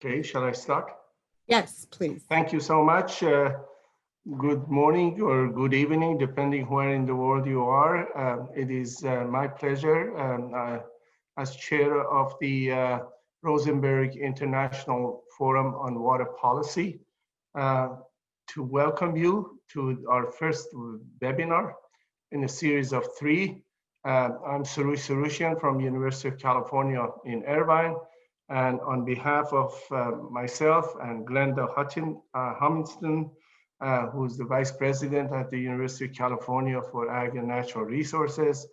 Okay, shall I start? Yes, please. Thank you so much. Good morning or good evening, depending where in the world you are. It is my pleasure as chair of the Rosenberg International Forum on Water Policy to welcome you to our first webinar in a series of three. I'm Soroush Sarushian from University of California in Irvine. And on behalf of myself and Glenda Humiston, who's the Vice President at the University of California for Ag and Natural Resources,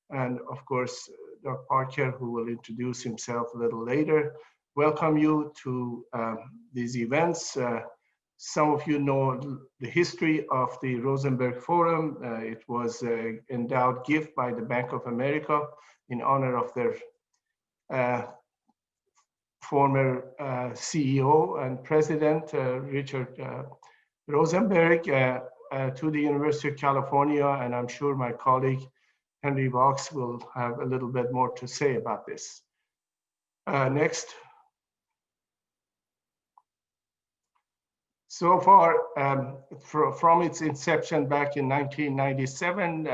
and of course, Dr. Parker, who will introduce himself a little later, welcome you to these events. Some of you know the history of the Rosenberg Forum. It was an endowed gift by the Bank of America in honor of their former CEO and President, Richard Rosenberg, to the University of California, and I'm sure my colleague Henry Vox will have a little bit more to say about this. Next. So far, from its inception back in 1997,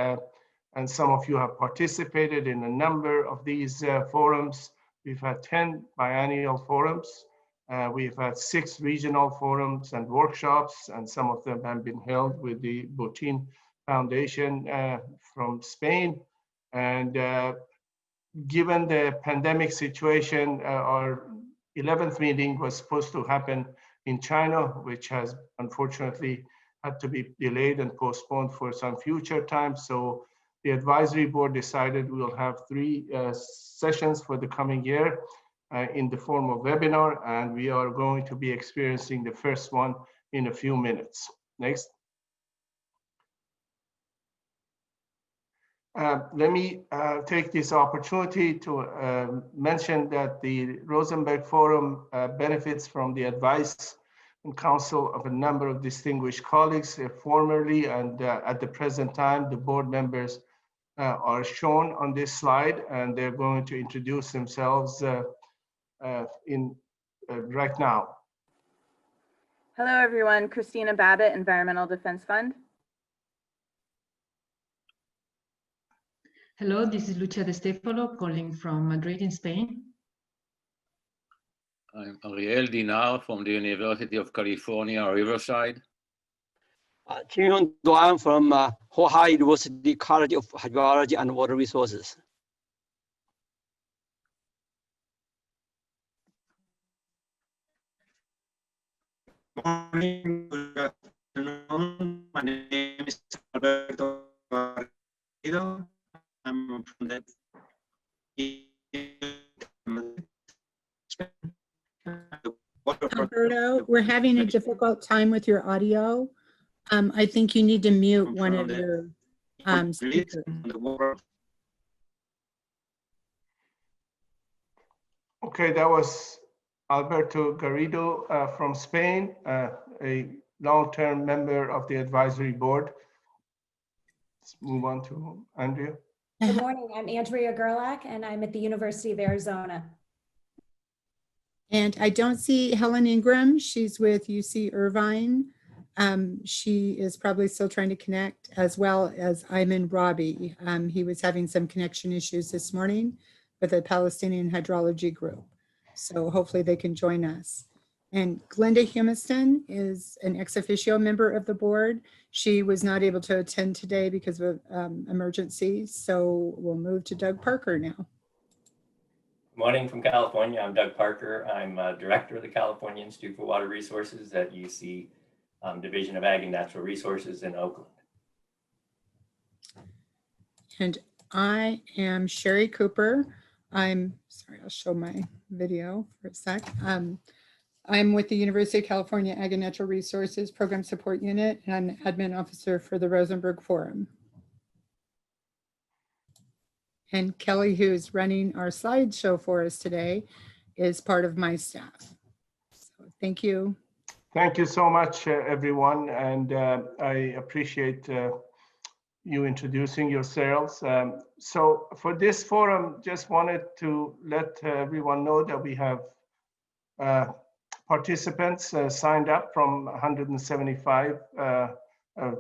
and some of you have participated in a number of these forums. We've had 10 biennial forums. We've had 6 regional forums and workshops, and some of them have been held with the Botín Foundation from Spain. And given the pandemic situation, our 11th meeting was supposed to happen in China, which has unfortunately had to be delayed and postponed for some future time. So the advisory board decided we'll have 3 sessions for the coming year in the form of webinar, and we are going to be experiencing the first one in a few minutes. Next. Let me take this opportunity to mention that the Rosenberg Forum benefits from the advice and counsel of a number of distinguished colleagues formerly, and at the present time, the board members are shown on this slide, and they're going to introduce themselves right now. Hello, everyone. Christina Babbitt, Environmental Defense Fund. Hello, this is Lucia De Stefano calling from Madrid in Spain. I'm Ariel Dinar from the University of California, Riverside. Qingyong Duan from Hohai University College of Hydrology and Water Resources. Morning, good afternoon. My name is Alberto Garrido. I'm from the Alberto, we're having a difficult time with your audio. I think you need to mute one of your speakers. Okay, that was Alberto Garrido from Spain, a long-term member of the advisory board. Let's move on to Andrea. Good morning, I'm Andrea Gerlach, and I'm at the University of Arizona. And I don't see Helen Ingram. She's with UC Irvine. She is probably still trying to connect, as well as Ayman Rabi. He was having some connection issues this morning with the Palestinian Hydrology Group. So hopefully they can join us. And Glenda Humiston is an ex officio member of the board. She was not able to attend today because of emergencies. So we'll move to Doug Parker now. Good morning from California. I'm Doug Parker. I'm director of the California Institute for Water Resources at UC Division of Ag and Natural Resources in Oakland. And I am Sherry Cooper. I'm sorry, I'll show my video for a sec. I'm with the University of California Ag and Natural Resources Program Support Unit, and I'm the admin officer for the Rosenberg Forum. And Kelly, who's running our slideshow for us today, is part of my staff. So thank you. Thank you so much, everyone, and I appreciate you introducing yourselves. So for this forum, just wanted to let everyone know that we have participants signed up from 175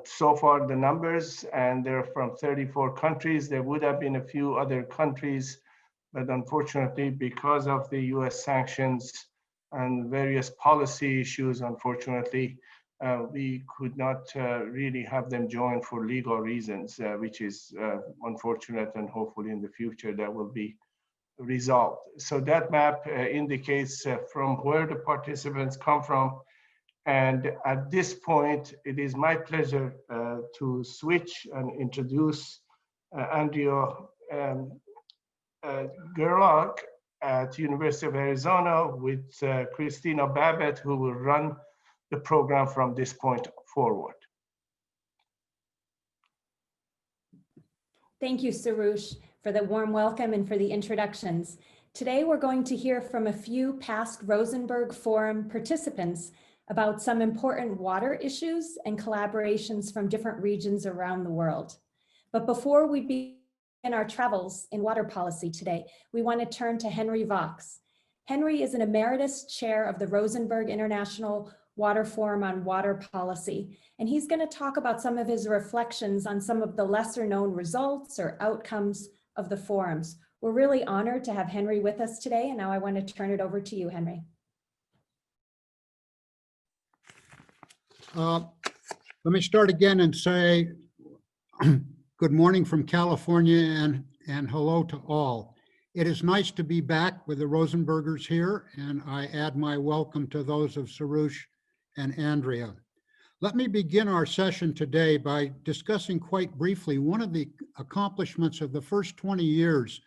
so far the numbers, and they're from 34 countries. There would have been a few other countries, but unfortunately, because of the US sanctions and various policy issues, unfortunately, we could not really have them join for legal reasons, which is unfortunate, and hopefully in the future that will be resolved. So that map indicates from where the participants come from. And at this point, it is my pleasure to switch and introduce Andrea Gerlach at University of Arizona with Christina Babbitt, who will run the program from this point forward. Thank you, Sarush, for the warm welcome and for the introductions. Today, we're going to hear from a few past Rosenberg Forum participants about some important water issues and collaborations from different regions around the world. But before we begin our travels in water policy today, we want to turn to Henry Vox. Henry is an emeritus chair of the Rosenberg International Water Forum on Water Policy, and he's going to talk about some of his reflections on some of the lesser known results or outcomes of the forums. We're really honored to have Henry with us today, and now I want to turn it over to you, Henry. Let me start again and say good morning from California and hello to all. It is nice to be back with the Rosenbergers here, and I add my welcome to those of Sarush and Andrea. Let me begin our session today by discussing quite briefly one of the accomplishments of the first 20 years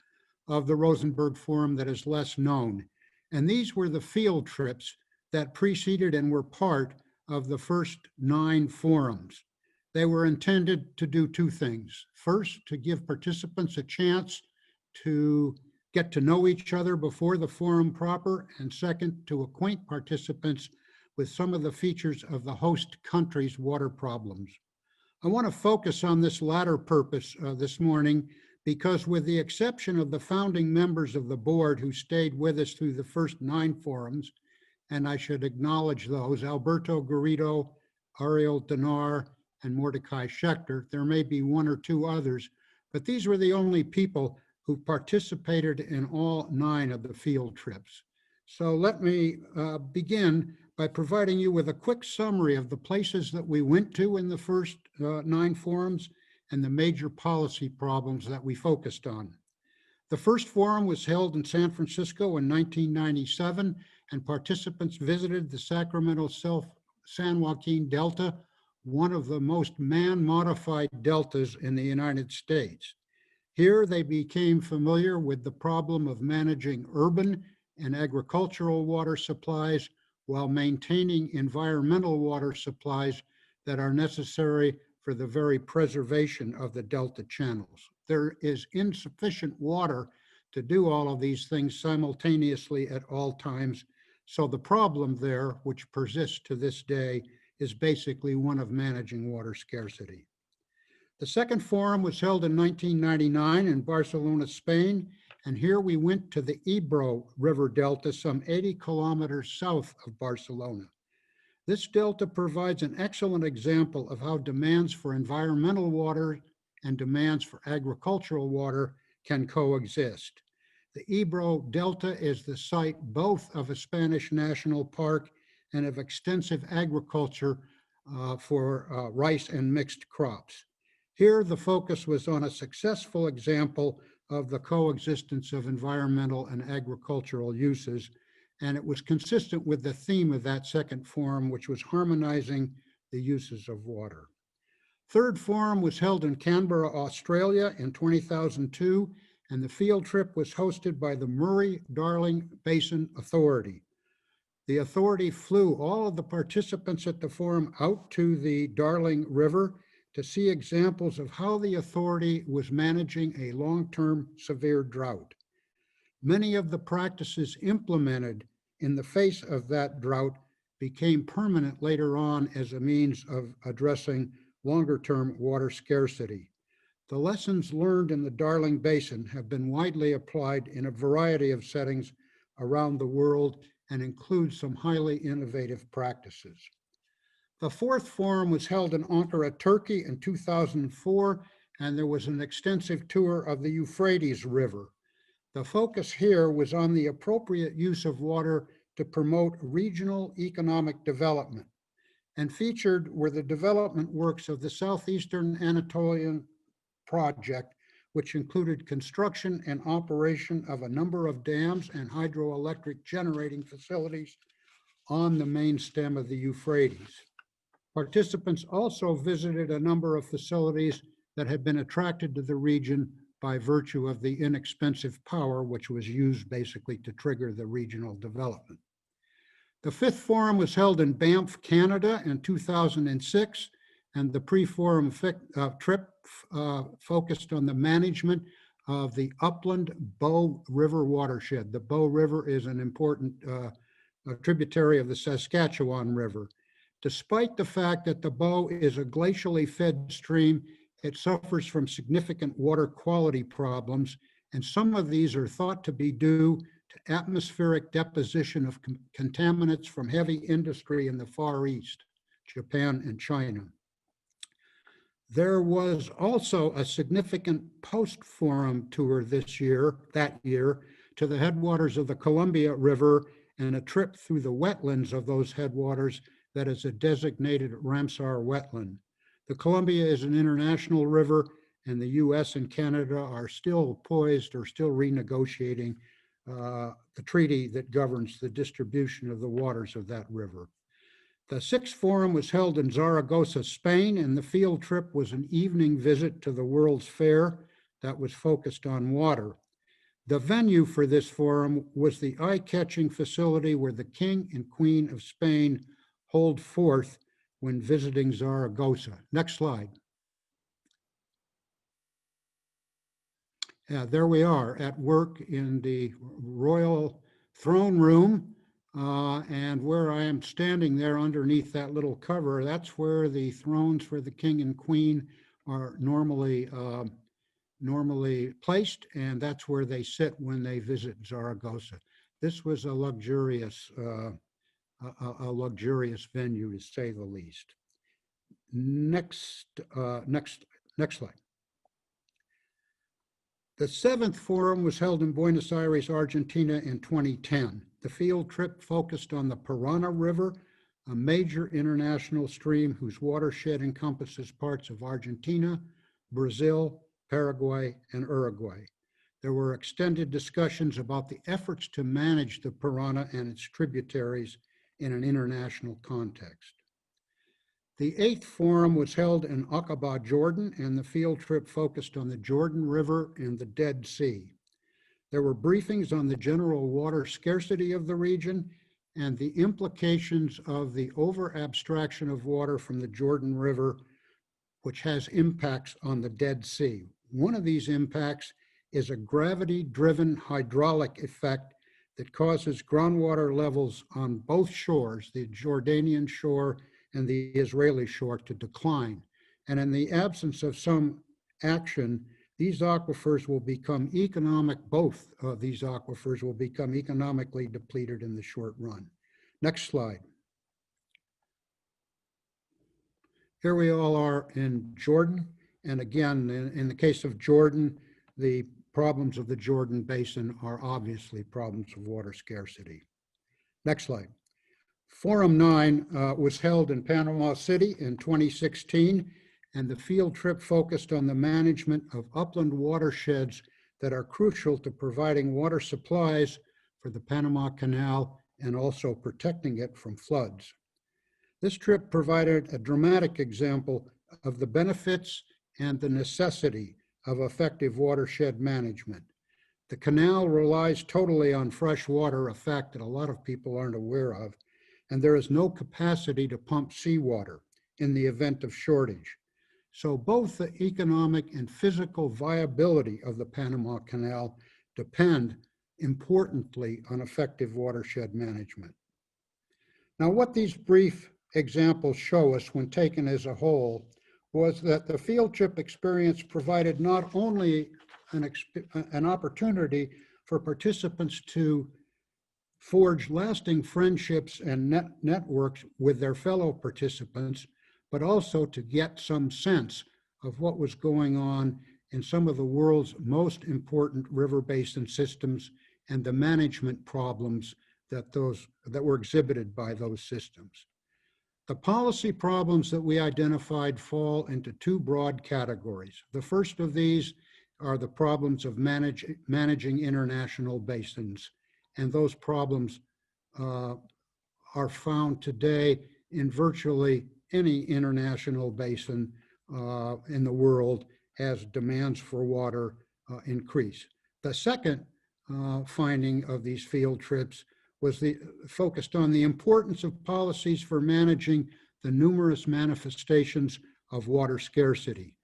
of the Rosenberg Forum that is less known. And these were the field trips that preceded and were part of the first 9 forums. They were intended to do 2 things. First, to give participants a chance to get to know each other before the forum proper, and second, to acquaint participants with some of the features of the host country's water problems. I want to focus on this latter purpose this morning because, with the exception of the founding members of the board who stayed with us through the first 9 forums, and I should acknowledge those, Alberto Garrido, Ariel Dinar, and Mordecai Schechter. There may be 1 or 2 others, but these were the only people who participated in all 9 of the field trips. So let me begin by providing you with a quick summary of the places that we went to in the first 9 forums and the major policy problems that we focused on. The first forum was held in San Francisco in 1997, and participants visited the Sacramento San Joaquin Delta, one of the most man-modified deltas in the United States. Here they became familiar with the problem of managing urban and agricultural water supplies while maintaining environmental water supplies that are necessary for the very preservation of the delta channels. There is insufficient water to do all of these things simultaneously at all times. So the problem there, which persists to this day, is basically one of managing water scarcity. The second forum was held in 1999 in Barcelona, Spain, and here we went to the Ebro River Delta, some 80 kilometers south of Barcelona. This delta provides an excellent example of how demands for environmental water and demands for agricultural water can coexist. The Ebro Delta is the site both of a Spanish national park and of extensive agriculture for rice and mixed crops. Here, the focus was on a successful example of the coexistence of environmental and agricultural uses, and it was consistent with the theme of that second forum, which was harmonizing the uses of water. Third forum was held in Canberra, Australia in 2002, and the field trip was hosted by the Murray-Darling Basin Authority. The authority flew all of the participants at the forum out to the Darling River to see examples of how the authority was managing a long-term severe drought. Many of the practices implemented in the face of that drought became permanent later on as a means of addressing longer-term water scarcity. The lessons learned in the Darling Basin have been widely applied in a variety of settings around the world and includes some highly innovative practices. The fourth forum was held in Ankara, Turkey in 2004, and there was an extensive tour of the Euphrates River. The focus here was on the appropriate use of water to promote regional economic development, and featured were the development works of the Southeastern Anatolian Project, which included construction and operation of a number of dams and hydroelectric generating facilities on the main stem of the Euphrates. Participants also visited a number of facilities that had been attracted to the region by virtue of the inexpensive power which was used basically to trigger the regional development. The fifth forum was held in Banff, Canada in 2006, and the pre-forum trip focused on the management of the upland Bow River watershed. The Bow River is an important tributary of the Saskatchewan River. Despite the fact that the Bow is a glacially fed stream, it suffers from significant water quality problems, and some of these are thought to be due to atmospheric deposition of contaminants from heavy industry in the Far East, Japan and China. There was also a significant post-forum tour that year, to the headwaters of the Columbia River and a trip through the wetlands of those headwaters that is a designated Ramsar wetland. The Columbia is an international river, and the US and Canada are still poised or still renegotiating the treaty that governs the distribution of the waters of that river. The sixth forum was held in Zaragoza, Spain, and the field trip was an evening visit to the World's Fair that was focused on water. The venue for this forum was the eye-catching facility where the King and Queen of Spain hold forth when visiting Zaragoza. Next slide. There we are at work in the royal throne room, and where I am standing there underneath that little cover, that's where the thrones for the king and queen are normally placed, and that's where they sit when they visit Zaragoza. This was a luxurious venue, to say the least. Next slide. The seventh forum was held in Buenos Aires, Argentina in 2010. The field trip focused on the Parana River, a major international stream whose watershed encompasses parts of Argentina, Brazil, Paraguay, and Uruguay. There were extended discussions about the efforts to manage the Parana and its tributaries in an international context. The eighth forum was held in Aqaba, Jordan, and the field trip focused on the Jordan River and the Dead Sea. There were briefings on the general water scarcity of the region and the implications of the over-abstraction of water from the Jordan River, which has impacts on the Dead Sea. One of these impacts is a gravity-driven hydraulic effect that causes groundwater levels on both shores, the Jordanian shore and the Israeli shore, to decline. And in the absence of some action, these aquifers will become both of these aquifers will become economically depleted in the short run. Next slide. Here we all are in Jordan. And again, in the case of Jordan, the problems of the Jordan Basin are obviously problems of water scarcity. Next slide. Forum 9 was held in Panama City in 2016, and the field trip focused on the management of upland watersheds that are crucial to providing water supplies for the Panama Canal and also protecting it from floods. This trip provided a dramatic example of the benefits and the necessity of effective watershed management. The canal relies totally on fresh water, a fact that a lot of people aren't aware of, and there is no capacity to pump seawater in the event of shortage. So both the economic and physical viability of the Panama Canal depend importantly on effective watershed management. Now, what these brief examples show us when taken as a whole was that the field trip experience provided not only an opportunity for participants to forge lasting friendships and networks with their fellow participants, but also to get some sense of what was going on in some of the world's most important river basin systems and the management problems that were exhibited by those systems. The policy problems that we identified fall into two broad categories. The first of these are the problems of managing international basins, and those problems are found today in virtually any international basin in the world as demands for water increase. The second finding of these field trips was focused on the importance of policies for managing the numerous manifestations of water scarcity.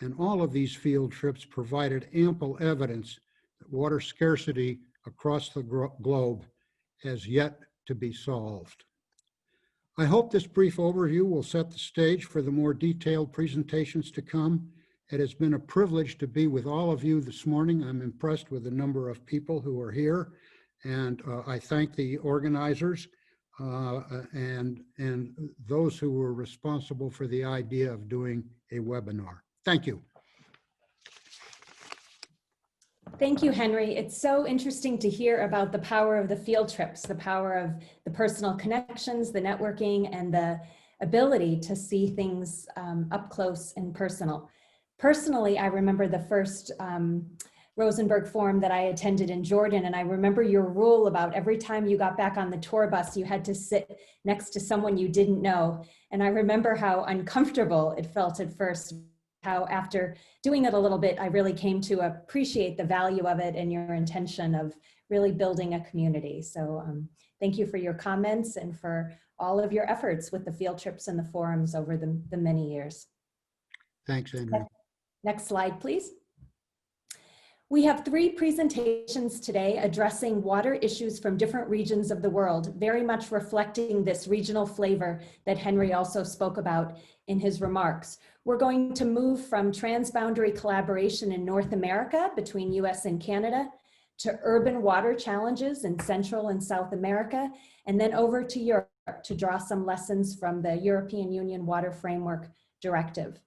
And all of these field trips provided ample evidence that water scarcity across the globe has yet to be solved. I hope this brief overview will set the stage for the more detailed presentations to come. It has been a privilege to be with all of you this morning. I'm impressed with the number of people who are here, and I thank the organizers and those who were responsible for the idea of doing a webinar. Thank you. Thank you, Henry. It's so interesting to hear about the power of the field trips, the power of the personal connections, the networking, and the ability to see things up close and personal. Personally, I remember the first Rosenberg Forum that I attended in Jordan, and I remember your rule about every time you got back on the tour bus, you had to sit next to someone you didn't know. And I remember how uncomfortable it felt at first, how after doing it a little bit, I really came to appreciate the value of it and your intention of really building a community. So thank you for your comments and for all of your efforts with the field trips and the forums over the many years. Thanks, Andrew. Next slide, please. We have 3 presentations today addressing water issues from different regions of the world, very much reflecting this regional flavor that Henry also spoke about in his remarks. We're going to move from transboundary collaboration in North America between US and Canada to urban water challenges in Central and South America, and then over to Europe to draw some lessons from the European Union Water Framework Directive.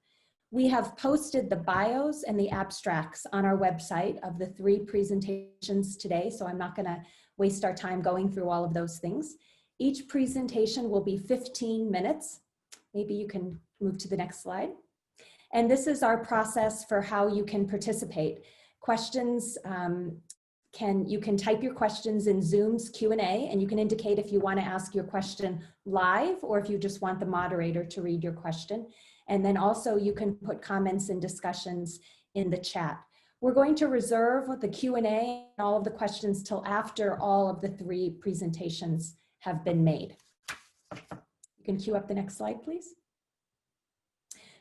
We have posted the bios and the abstracts on our website of the 3 presentations today, so I'm not going to waste our time going through all of those things. Each presentation will be 15 minutes. Maybe you can move to the next slide. And this is our process for how you can participate. Questions, you can type your questions in Zoom's Q&A, and you can indicate if you want to ask your question live or if you just want the moderator to read your question. And then also you can put comments and discussions in the chat. We're going to reserve the Q&A and all of the questions till after all of the 3 presentations have been made. You can cue up the next slide, please.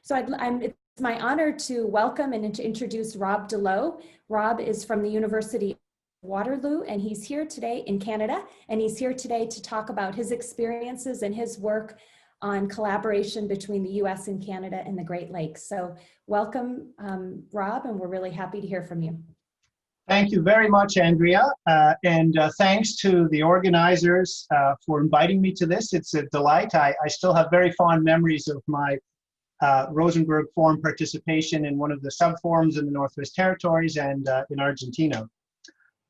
So it's my honor to welcome and to introduce Rob Delow. Rob is from the University of Waterloo, and he's here today in Canada, and he's here today to talk about his experiences and his work on collaboration between the US and Canada and the Great Lakes. So welcome, Rob, and we're really happy to hear from you. Thank you very much, Andrea. And thanks to the organizers for inviting me to this. It's a delight. I still have very fond memories of my Rosenberg Forum participation in one of the sub-forums in the Northwest Territories and in Argentina.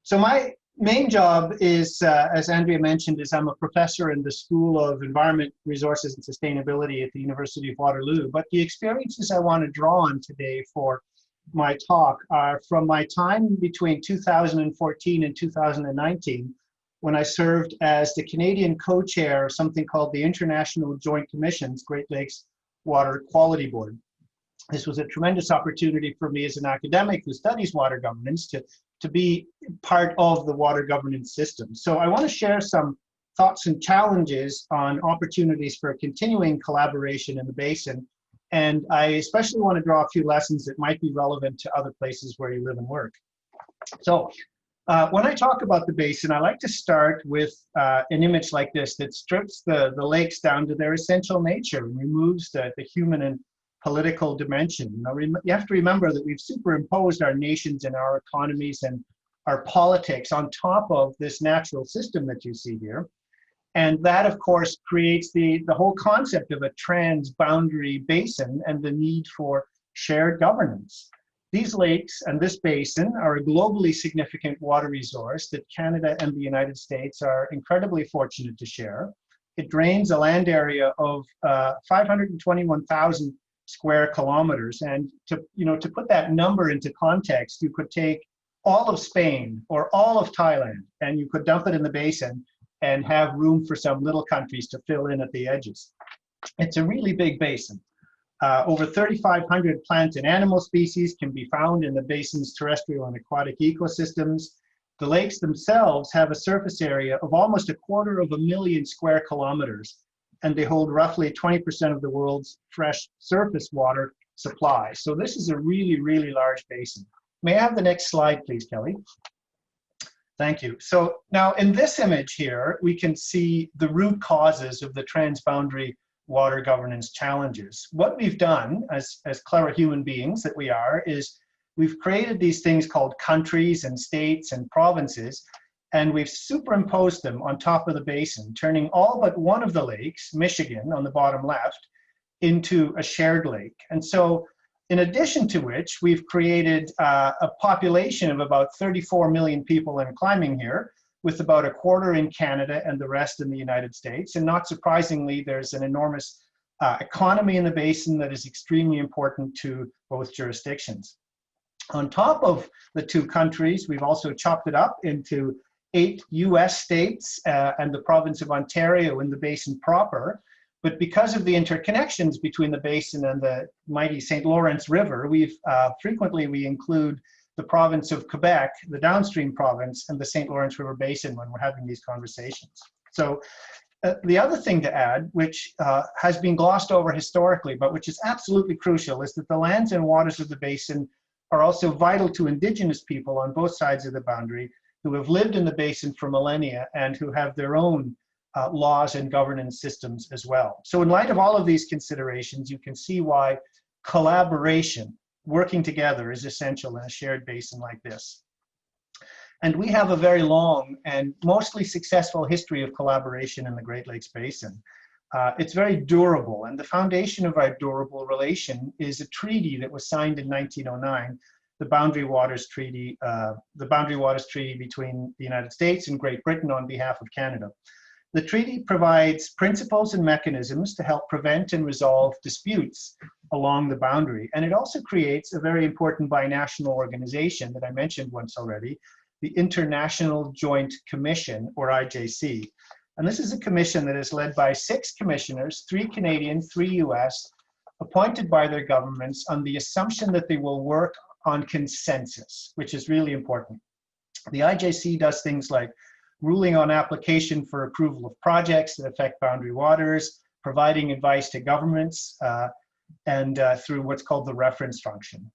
So my main job is, as Andrea mentioned, is I'm a professor in the School of Environment, Resources and Sustainability at the University of Waterloo. But the experiences I want to draw on today for my talk are from my time between 2014 and 2019, when I served as the Canadian co-chair of something called the International Joint Commission's Great Lakes Water Quality Board. This was a tremendous opportunity for me as an academic who studies water governance to be part of the water governance system. So I want to share some thoughts and challenges on opportunities for continuing collaboration in the basin. And I especially want to draw a few lessons that might be relevant to other places where you live and work. So when I talk about the basin, I like to start with an image like this that strips the lakes down to their essential nature and removes the human and political dimension. Now, you have to remember that we've superimposed our nations and our economies and our politics on top of this natural system that you see here. And that, of course, creates the whole concept of a transboundary basin and the need for shared governance. These lakes and this basin are a globally significant water resource that Canada and the United States are incredibly fortunate to share. It drains a land area of 521,000 square kilometers. And to put that number into context, you could take all of Spain or all of Thailand, and you could dump it in the basin and have room for some little countries to fill in at the edges. It's a really big basin. Over 3,500 plant and animal species can be found in the basin's terrestrial and aquatic ecosystems. The lakes themselves have a surface area of almost 250,000 square kilometers, and they hold roughly 20% of the world's fresh surface water supply. So this is a really, really large basin. May I have the next slide, please, Kelly? Thank you. So now in this image here, we can see the root causes of the transboundary water governance challenges. What we've done as clever human beings that we are is we've created these things called countries and states and provinces, and we've superimposed them on top of the basin, turning all but one of the lakes, Michigan on the bottom left, into a shared lake. And so in addition to which, we've created a population of about 34 million people and climbing here, with about a quarter in Canada and the rest in the United States. And not surprisingly, there's an enormous economy in the basin that is extremely important to both jurisdictions. On top of the two countries, we've also chopped it up into 8 US states and the province of Ontario in the basin proper. But because of the interconnections between the basin and the mighty St. Lawrence River, frequently we include the province of Quebec, the downstream province, and the St. Lawrence River Basin when we're having these conversations. So the other thing to add, which has been glossed over historically, but which is absolutely crucial, is that the lands and waters of the basin are also vital to Indigenous people on both sides of the boundary who have lived in the basin for millennia and who have their own laws and governance systems as well. So in light of all of these considerations, you can see why collaboration, working together, is essential in a shared basin like this. And we have a very long and mostly successful history of collaboration in the Great Lakes Basin. It's very durable, and the foundation of our durable relation is a treaty that was signed in 1909, the Boundary Waters Treaty between the United States and Great Britain on behalf of Canada. The treaty provides principles and mechanisms to help prevent and resolve disputes along the boundary. And it also creates a very important binational organization that I mentioned once already, the International Joint Commission, or IJC. And this is a commission that is led by 6 commissioners, 3 Canadian, 3 US, appointed by their governments on the assumption that they will work on consensus, which is really important. The IJC does things like ruling on application for approval of projects that affect boundary waters, providing advice to governments, and through what's called the reference function.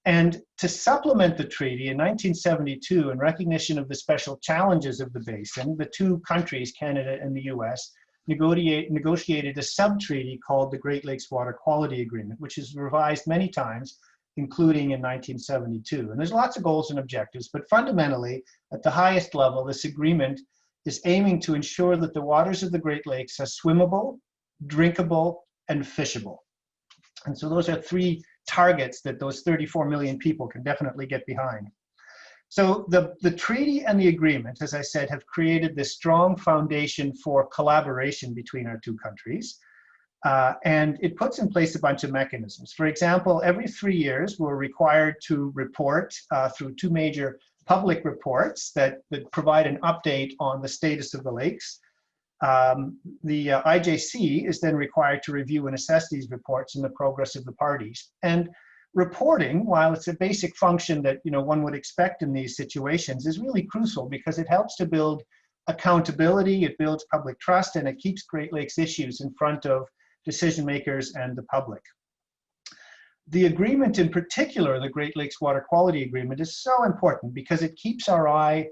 And to supplement the treaty in 1972, in recognition of the special challenges of the basin, the two countries, Canada and the US, negotiated a sub-treaty called the Great Lakes Water Quality Agreement, which is revised many times, including in 1972. And there's lots of goals and objectives, but fundamentally, at the highest level, this agreement is aiming to ensure that the waters of the Great Lakes are swimmable, drinkable, and fishable. And so those are 3 targets that those 34 million people can definitely get behind. So the treaty and the agreement, as I said, have created this strong foundation for collaboration between our two countries. And it puts in place a bunch of mechanisms. For example, every 3 years, we're required to report through 2 major public reports that provide an update on the status of the lakes. The IJC is then required to review and assess these reports and the progress of the parties. And reporting, while it's a basic function that one would expect in these situations, is really crucial because it helps to build accountability, it builds public trust, and it keeps Great Lakes issues in front of decision makers and the public. The agreement in particular, the Great Lakes Water Quality Agreement, is so important because it keeps our eye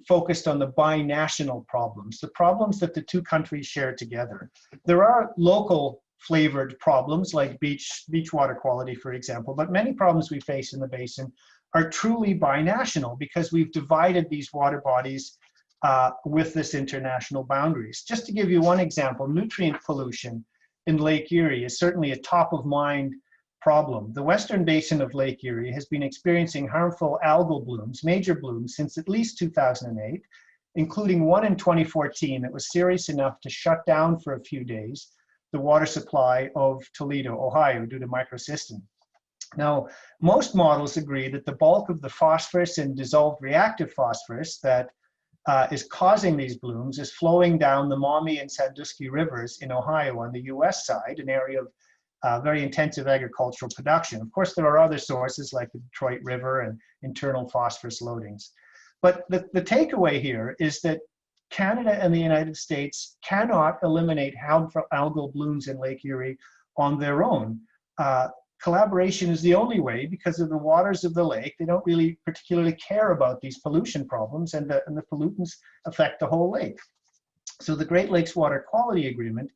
focused on the binational problems, the problems that the two countries share together. There are local flavored problems like beach water quality, for example, but many problems we face in the basin are truly binational because we've divided these water bodies with this international boundaries. Just to give you one example, nutrient pollution in Lake Erie is certainly a top of mind problem. The western basin of Lake Erie has been experiencing harmful algal blooms, major blooms, since at least 2008, including one in 2014 that was serious enough to shut down for a few days the water supply of Toledo, Ohio, due to microcystin. Now, most models agree that the bulk of the phosphorus and dissolved reactive phosphorus that is causing these blooms is flowing down the Maumee and Sandusky rivers in Ohio on the US side, an area of very intensive agricultural production. Of course, there are other sources like the Detroit River and internal phosphorus loadings. But the takeaway here is that Canada and the United States cannot eliminate harmful algal blooms in Lake Erie on their own. Collaboration is the only way because of the waters of the lake. They don't really particularly care about these pollution problems, and the pollutants affect the whole lake. So the Great Lakes Water Quality Agreement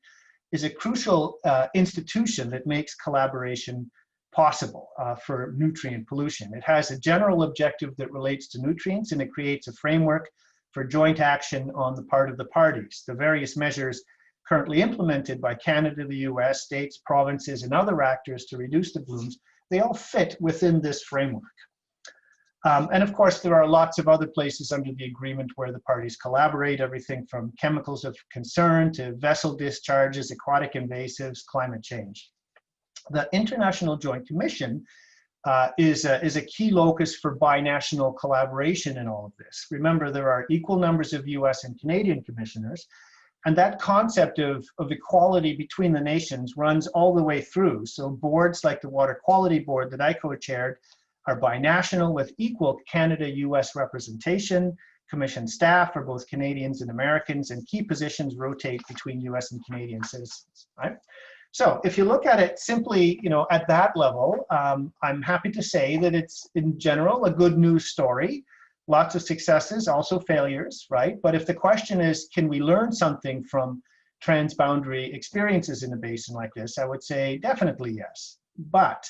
is a crucial institution that makes collaboration possible for nutrient pollution. It has a general objective that relates to nutrients, and it creates a framework for joint action on the part of the parties. The various measures currently implemented by Canada, the US, states, provinces, and other actors to reduce the blooms, they all fit within this framework. And of course, there are lots of other places under the agreement where the parties collaborate, everything from chemicals of concern to vessel discharges, aquatic invasives, climate change. The International Joint Commission is a key locus for binational collaboration in all of this. Remember, there are equal numbers of US and Canadian commissioners, and that concept of equality between the nations runs all the way through. So boards like the Water Quality Board that I co-chaired are binational with equal Canada-US representation. Commission staff are both Canadians and Americans, and key positions rotate between US and Canadian citizens, right? So if you look at it simply, at that level, I'm happy to say that it's in general a good news story. Lots of successes, also failures, right? But if the question is, can we learn something from transboundary experiences in a basin like this, I would say definitely yes. But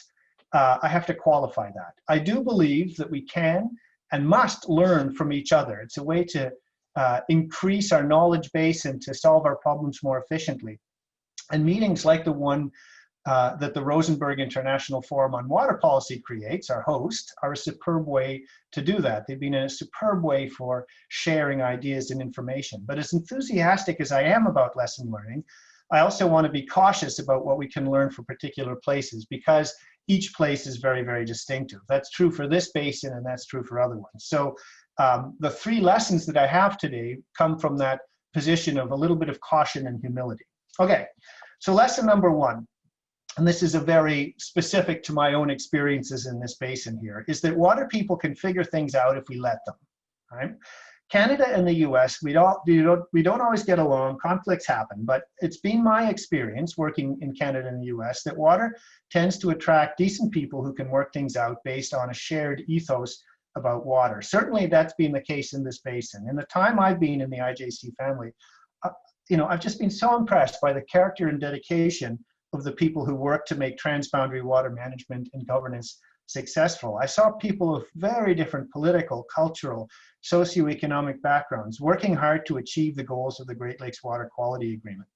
I have to qualify that. I do believe that we can and must learn from each other. It's a way to increase our knowledge base and to solve our problems more efficiently. And meetings like the one that the Rosenberg International Forum on Water Policy creates, our host, are a superb way to do that. They've been a superb way for sharing ideas and information. But as enthusiastic as I am about lesson learning, I also want to be cautious about what we can learn from particular places, because each place is very, very distinctive. That's true for this basin, and that's true for other ones. So the three lessons that I have today come from that position of a little bit of caution and humility. Okay, so lesson number one, and this is a very specific to my own experiences in this basin here, is that water people can figure things out if we let them, right? Canada and the US, we don't always get along, conflicts happen, but it's been my experience working in Canada and the US that water tends to attract decent people who can work things out based on a shared ethos about water. Certainly that's been the case in this basin. In the time I've been in the IJC family, I've just been so impressed by the character and dedication of the people who work to make transboundary water management and governance successful. I saw people of very different political, cultural, socioeconomic backgrounds working hard to achieve the goals of the Great Lakes Water Quality Agreement.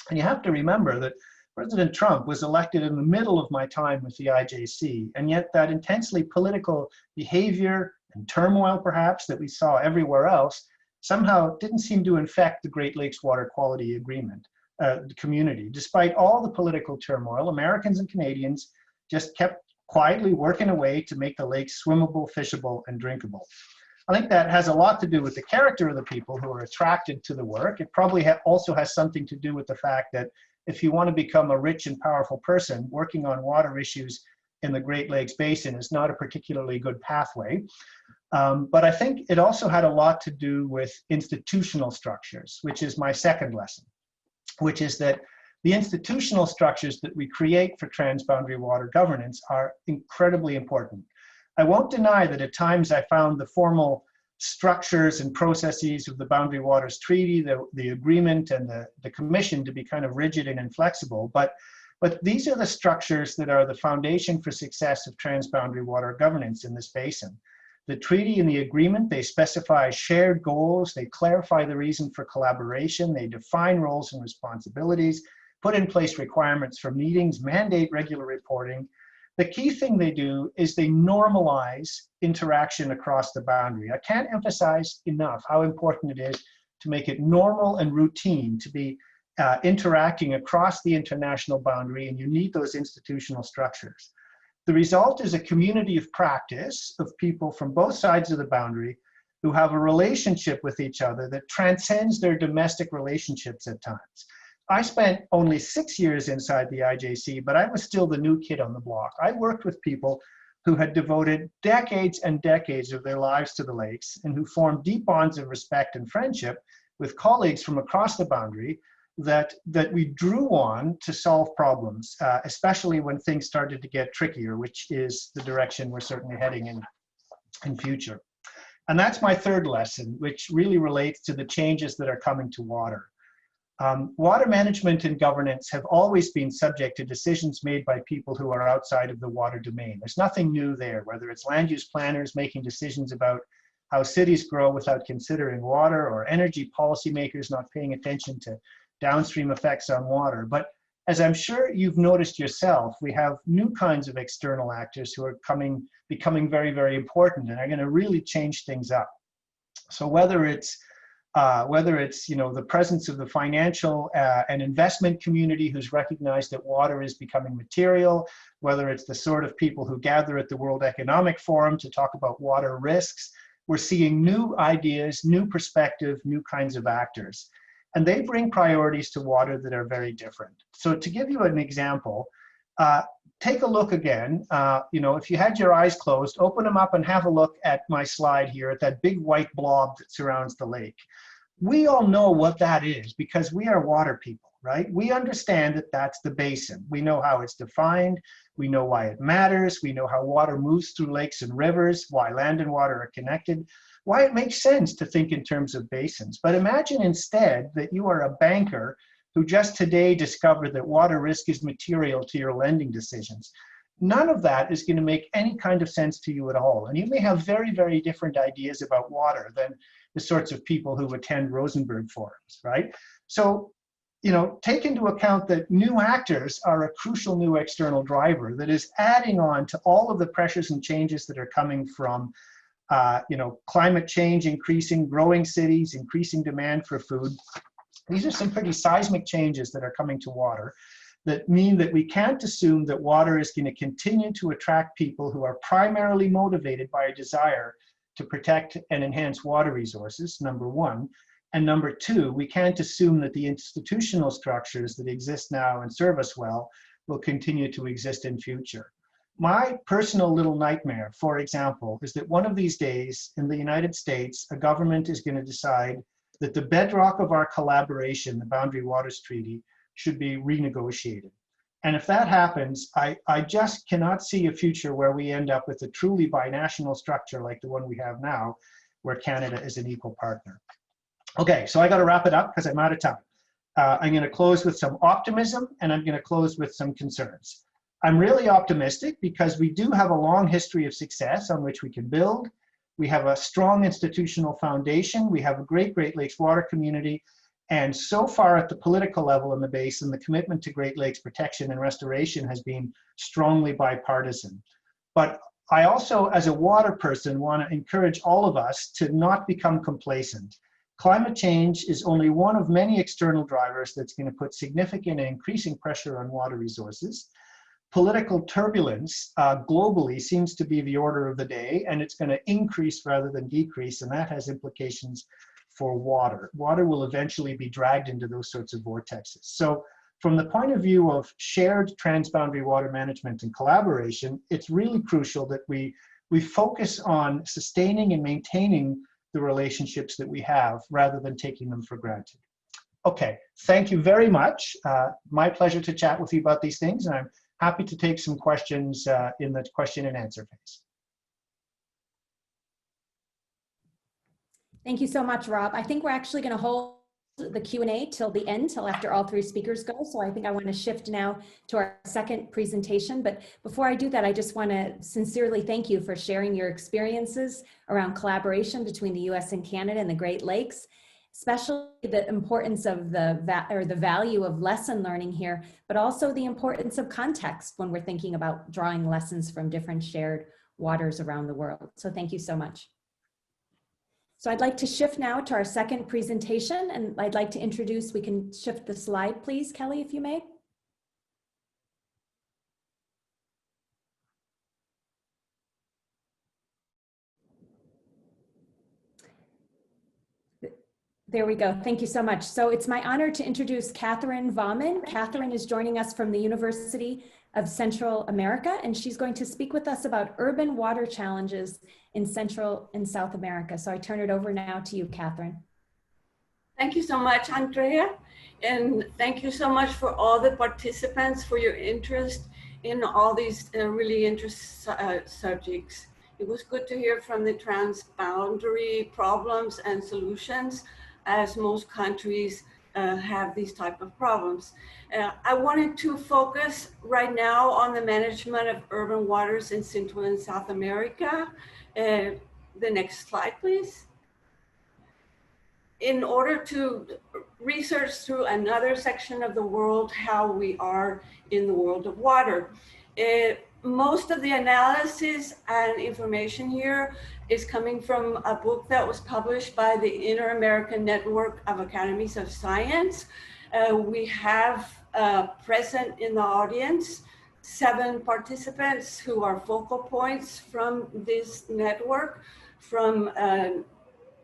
And you have to remember that President Trump was elected in the middle of my time with the IJC, and yet that intensely political behavior and turmoil, perhaps, that we saw everywhere else somehow didn't seem to infect the Great Lakes Water Quality Agreement community. Despite all the political turmoil, Americans and Canadians just kept quietly working away to make the lakes swimmable, fishable, and drinkable. I think that has a lot to do with the character of the people who are attracted to the work. It probably also has something to do with the fact that if you want to become a rich and powerful person, working on water issues in the Great Lakes Basin is not a particularly good pathway. But I think it also had a lot to do with institutional structures, which is my second lesson, which is that the institutional structures that we create for transboundary water governance are incredibly important. I won't deny that at times I found the formal structures and processes of the Boundary Waters Treaty, the agreement, and the commission to be kind of rigid and inflexible. But But these are the structures that are the foundation for success of transboundary water governance in this basin. The treaty and the agreement, they specify shared goals, they clarify the reason for collaboration, they define roles and responsibilities, put in place requirements for meetings, mandate regular reporting. The key thing they do is they normalize interaction across the boundary. I can't emphasize enough how important it is to make it normal and routine to be interacting across the international boundary, and you need those institutional structures. The result is a community of practice of people from both sides of the boundary who have a relationship with each other that transcends their domestic relationships at times. I spent only 6 years inside the IJC, but I was still the new kid on the block. I worked with people who had devoted decades and decades of their lives to the lakes and who formed deep bonds of respect and friendship with colleagues from across the boundary that we drew on to solve problems, especially when things started to get trickier, which is the direction we're certainly heading in future. And that's my third lesson, which really relates to the changes that are coming to water. Water management and governance have always been subject to decisions made by people who are outside of the water domain. There's nothing new there, whether it's land use planners making decisions about how cities grow without considering water, or energy policymakers not paying attention to downstream effects on water. But as I'm sure you've noticed yourself, we have new kinds of external actors who are becoming very, very important and are going to really change things up. So whether it's the presence of the financial and investment community who's recognized that water is becoming material, whether it's the sort of people who gather at the World Economic Forum to talk about water risks, we're seeing new ideas, new perspective, new kinds of actors. And they bring priorities to water that are very different. So to give you an example, take a look again. If you had your eyes closed, open them up and have a look at my slide here at that big white blob that surrounds the lake. We all know what that is because we are water people, right? We understand that that's the basin. We know how it's defined. We know why it matters. We know how water moves through lakes and rivers, why land and water are connected, why it makes sense to think in terms of basins. But imagine instead that you are a banker who just today discovered that water risk is material to your lending decisions. None of that is going to make any kind of sense to you at all. And you may have very, very different ideas about water than the sorts of people who attend Rosenberg forums, right? So, take into account that new actors are a crucial new external driver that is adding on to all of the pressures and changes that are coming from climate change, increasing, growing cities, increasing demand for food. These are some pretty seismic changes that are coming to water that mean that we can't assume that water is going to continue to attract people who are primarily motivated by a desire to protect and enhance water resources, number one. And number two, we can't assume that the institutional structures that exist now and serve us well will continue to exist in future. My personal little nightmare, for example, is that one of these days in the United States, a government is going to decide that the bedrock of our collaboration, the Boundary Waters Treaty, should be renegotiated. And if that happens, I just cannot see a future where we end up with a truly binational structure like the one we have now, where Canada is an equal partner. Okay, so I got to wrap it up because I'm out of time. I'm going to close with some optimism and I'm going to close with some concerns. I'm really optimistic because we do have a long history of success on which we can build. We have a strong institutional foundation. We have a great Great Lakes water community. And so far at the political level in the basin, the commitment to Great Lakes protection and restoration has been strongly bipartisan. But I also, as a water person, want to encourage all of us to not become complacent. Climate change is only one of many external drivers that's going to put significant and increasing pressure on water resources. Political turbulence globally seems to be the order of the day, and it's going to increase rather than decrease, and that has implications for water. Water will eventually be dragged into those sorts of vortexes. So from the point of view of shared transboundary water management and collaboration, it's really crucial that we focus on sustaining and maintaining the relationships that we have rather than taking them for granted. Okay, thank you very much. My pleasure to chat with you about these things, and I'm happy to take some questions in the question and answer phase. Thank you so much, Rob. I think we're actually going to hold the Q&A till the end, till after all three speakers go. So I think I want to shift now to our second presentation. But before I do that, I just want to sincerely thank you for sharing your experiences around collaboration between the US and Canada and the Great Lakes, especially the importance of the value of lesson learning here, but also the importance of context when we're thinking about drawing lessons from different shared waters around the world. So thank you so much. So I'd like to shift now to our second presentation, and I'd like to introduce, we can shift the slide, please, Kelly, if you may. There we go. Thank you so much. So it's my honor to introduce Catherine Vaughman. Catherine is joining us from the University of Central America, and she's going to speak with us about urban water challenges in Central and South America. So I turn it over now to you, Catherine. Thank you so much, Andrea. And thank you so much for all the participants for your interest in all these really interesting subjects. It was good to hear from the transboundary problems and solutions, as most countries have these type of problems. I wanted to focus right now on the management of urban waters in Central and South America. The next slide, please. In order to research through another section of the world how we are in the world of water. Most of the analysis and information here is coming from a book that was published by the Inter-American Network of Academies of Science. We have present in the audience 7 participants who are focal points from this network, from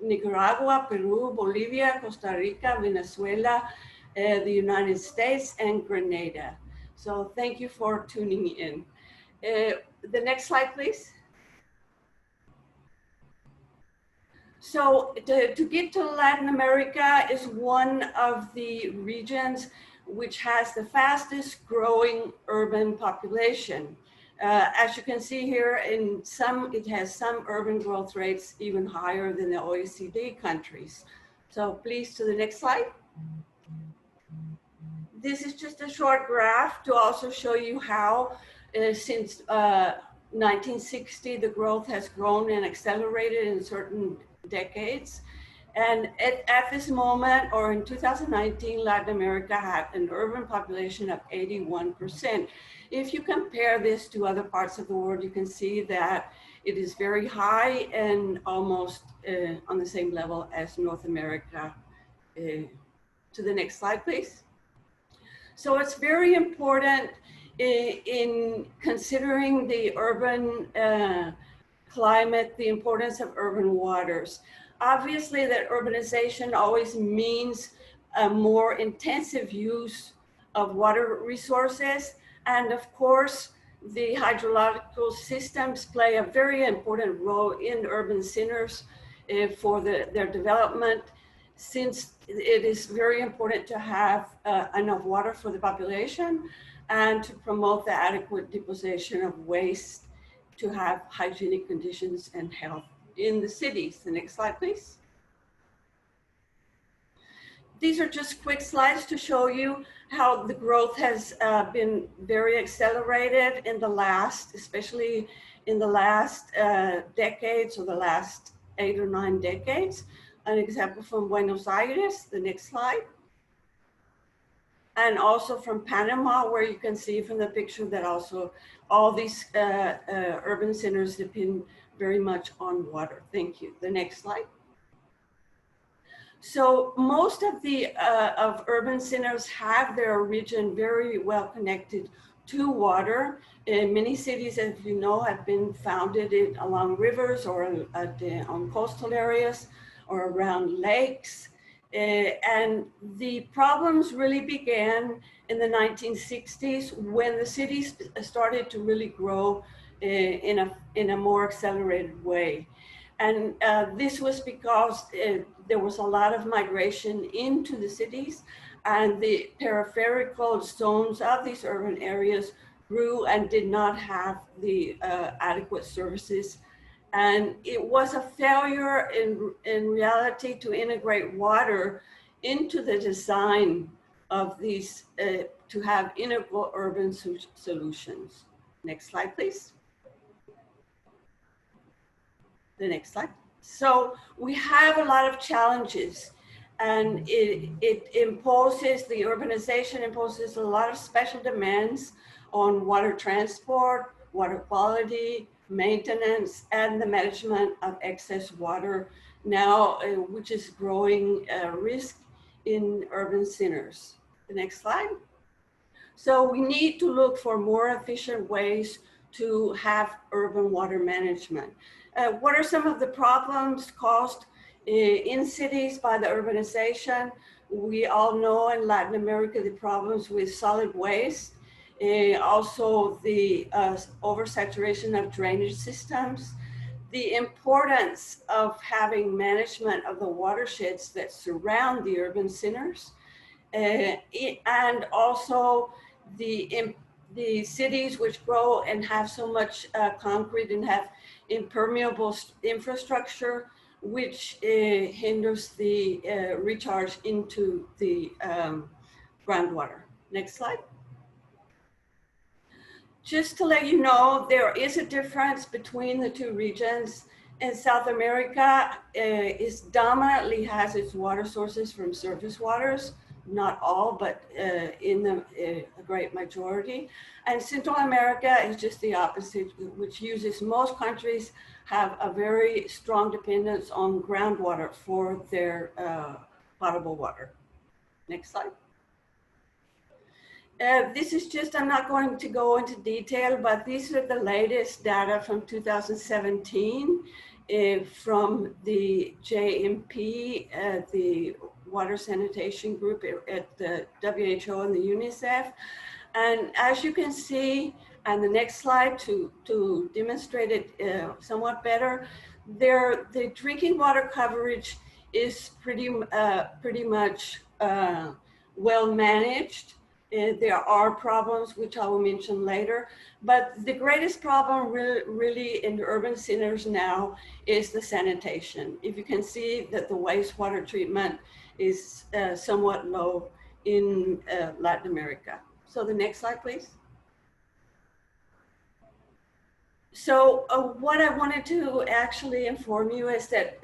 Nicaragua, Peru, Bolivia, Costa Rica, Venezuela, the United States, and Grenada. So thank you for tuning in. The next slide, please. So to get to Latin America is one of the regions which has the fastest growing urban population. As you can see here, it has some urban growth rates even higher than the OECD countries. So please, to the next slide. This is just a short graph to also show you how since 1960, the growth has grown and accelerated in certain decades. And at this moment, or in 2019, Latin America had an urban population of 81%. If you compare this to other parts of the world, you can see that it is very high and almost on the same level as North America. To the next slide, please. So it's very important in considering the urban climate, the importance of urban waters. Obviously, that urbanization always means a more intensive use of water resources. And of course, the hydrological systems play a very important role in urban centers for their development, since it is very important to have enough water for the population and to promote the adequate deposition of waste to have hygienic conditions and health in the cities. The next slide, please. These are just quick slides to show you how the growth has been very accelerated in the last, especially in the last decades, or the last 8 or 9 decades. An example from Buenos Aires, the next slide. And also from Panama, where you can see from the picture that also all these urban centers depend very much on water. Thank you. The next slide. So most of the urban centers have their region very well connected to water. Many cities, as you know, have been founded along rivers or on coastal areas or around lakes. And the problems really began in the 1960s when the cities started to really grow in a more accelerated way. And this was because there was a lot of migration into the cities, and the peripheral zones of these urban areas grew and did not have the adequate services. And it was a failure in reality to integrate water into the design of these to have integral urban solutions. Next slide, please. The next slide. So we have a lot of challenges, and it imposes, the urbanization imposes a lot of special demands on water transport, water quality, maintenance, and the management of excess water now, which is growing risk in urban centers. The next slide. So we need to look for more efficient ways to have urban water management. What are some of the problems caused in cities by the urbanization? We all know in Latin America the problems with solid waste, also the oversaturation of drainage systems, the importance of having management of the watersheds that surround the urban centers, and also the cities which grow and have so much concrete and have impermeable infrastructure, which hinders the recharge into the groundwater. Next slide. Just to let you know, there is a difference between the two regions. In South America, it dominantly has its water sources from surface waters, not all, but in a great majority. And Central America is just the opposite, which uses, most countries have a very strong dependence on groundwater for their potable water. Next slide. This is just, I'm not going to go into detail, but these are the latest data from 2017 from the JMP, the Water Sanitation Group at the WHO and the UNICEF. And as you can see, and the next slide to demonstrate it somewhat better, the drinking water coverage is pretty much well managed. There are problems which I will mention later, but the greatest problem really in the urban centers now is the sanitation. If you can see that the wastewater treatment is somewhat low in Latin America. So the next slide, please. So what I wanted to actually inform you is that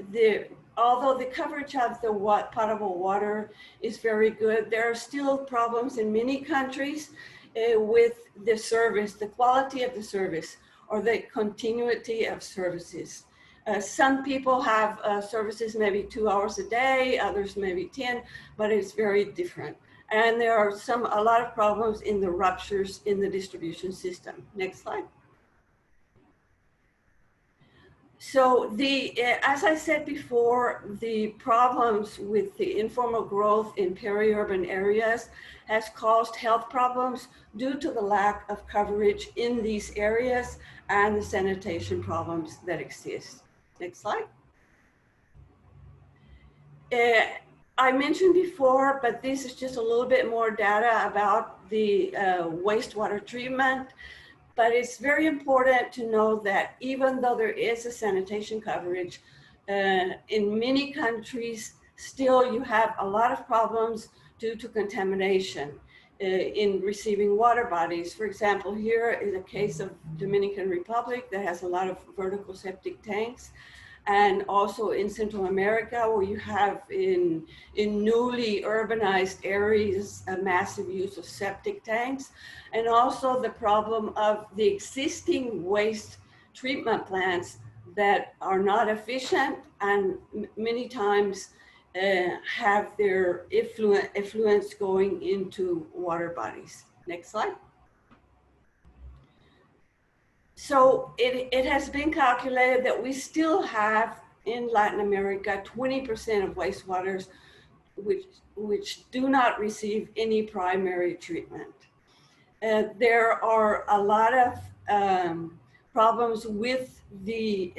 although the coverage of the potable water is very good, there are still problems in many countries with the service, the quality of the service, or the continuity of services. Some people have services maybe 2 hours a day, others maybe 10, but it's very different. And there are a lot of problems in the ruptures in the distribution system. Next slide. So as I said before, the problems with the informal growth in peri-urban areas has caused health problems due to the lack of coverage in these areas and the sanitation problems that exist. Next slide. I mentioned before, but this is just a little bit more data about the wastewater treatment. But it's very important to know that even though there is a sanitation coverage, in many countries, still you have a lot of problems due to contamination in receiving water bodies. For example, here is a case of Dominican Republic that has a lot of vertical septic tanks. And also in Central America, where you have in newly urbanized areas, a massive use of septic tanks. And also the problem of the existing waste treatment plants that are not efficient and many times have their effluents going into water bodies. Next slide. So it has been calculated that we still have in Latin America 20% of wastewaters which do not receive any primary treatment. There are a lot of problems with the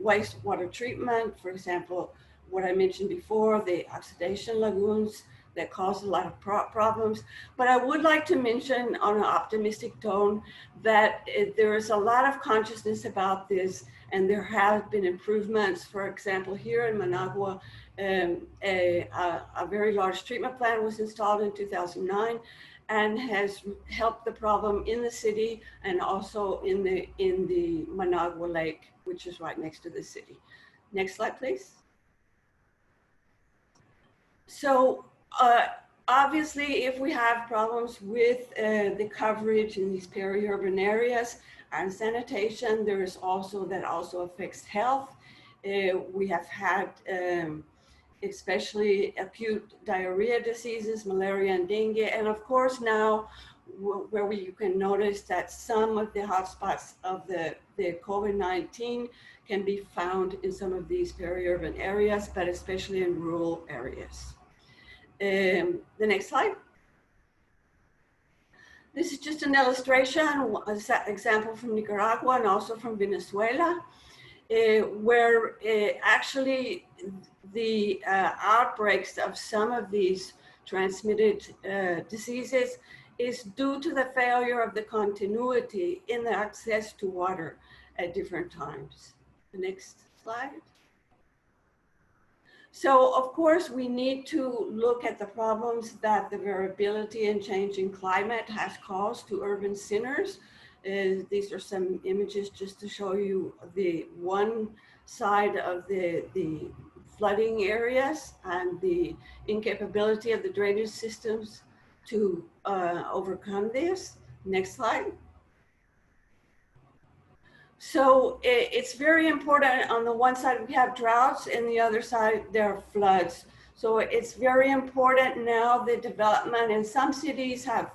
wastewater treatment. For example, what I mentioned before, the oxidation lagoons, that cause a lot of problems. But I would like to mention on an optimistic tone that there is a lot of consciousness about this, and there have been improvements. For example, here in Managua, a very large treatment plant was installed in 2009 and has helped the problem in the city and also in the Managua Lake, which is right next to the city. Next slide, please. So obviously, if we have problems with the coverage in these peri-urban areas and sanitation, there is also that also affects health. We have had especially acute diarrhea diseases, malaria and dengue. And of course now, where you can notice that some of the hotspots of the COVID-19 can be found in some of these peri-urban areas, but especially in rural areas. The next slide. This is just an illustration, an example from Nicaragua and also from Venezuela, where actually the outbreaks of some of these transmitted diseases is due to the failure of the continuity in the access to water at different times. The next slide. So of course we need to look at the problems that the variability and changing climate has caused to urban centers. These are some images just to show you the one side of the flooding areas and the incapability of the drainage systems to overcome this. Next slide. So it's very important. On the one side we have droughts, and the other side there are floods. So it's very important now the development, and some cities have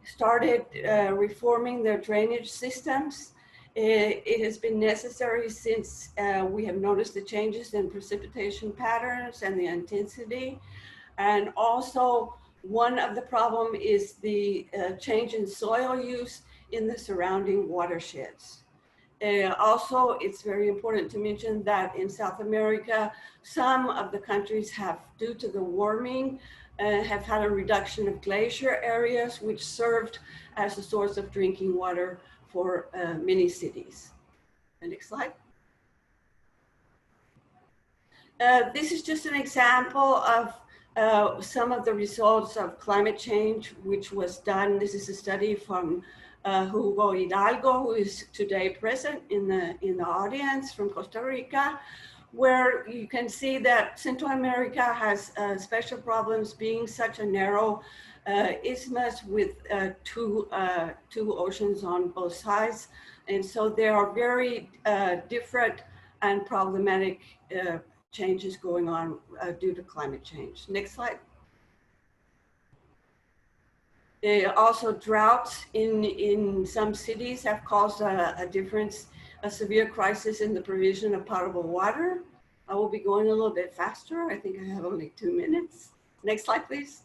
started reforming their drainage systems. It has been necessary since we have noticed the changes in precipitation patterns and the intensity. And also one of the problem is the change in soil use in the surrounding watersheds. Also, it's very important to mention that in South America, some of the countries have, due to the warming, have had a reduction of glacier areas, which served as a source of drinking water for many cities. The next slide. This is just an example of some of the results of climate change, which was done. This is a study from Hugo Hidalgo, who is today present in the audience from Costa Rica, where you can see that Central America has special problems being such a narrow isthmus with two oceans on both sides. And so there are very different and problematic changes going on due to climate change. Next slide. Also, droughts in some cities have caused a severe crisis in the provision of potable water. I will be going a little bit faster. I think I have only 2 minutes. Next slide, please.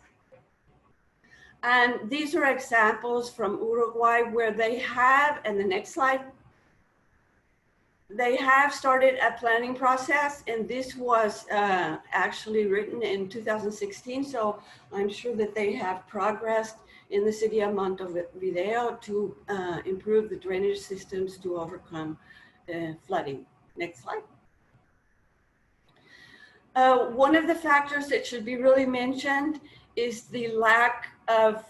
And these are examples from Uruguay where they have, and the next slide, they have started a planning process, and this was actually written in 2016. So I'm sure that they have progressed in the city of Montevideo to improve the drainage systems to overcome flooding. Next slide. One of the factors that should be really mentioned is the lack of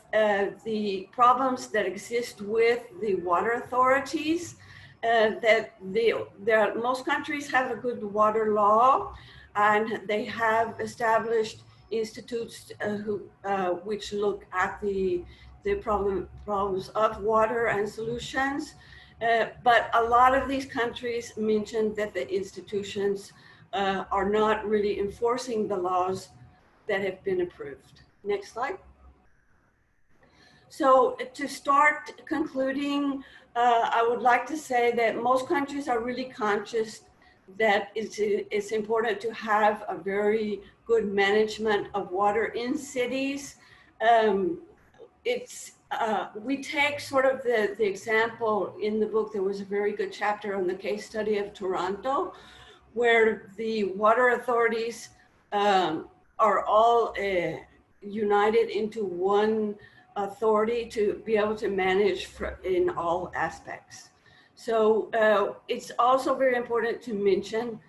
the problems that exist with the water authorities. Most countries have a good water law, and they have established institutes which look at the problems of water and solutions. But a lot of these countries mentioned that the institutions are not really enforcing the laws that have been approved. Next slide. So to start concluding, I would like to say that most countries are really conscious that it's important to have a very good management of water in cities. We take sort of the example in the book. There was a very good chapter on the case study of Toronto, where the water authorities are all united into one authority to be able to manage in all aspects. So it's also very important to mention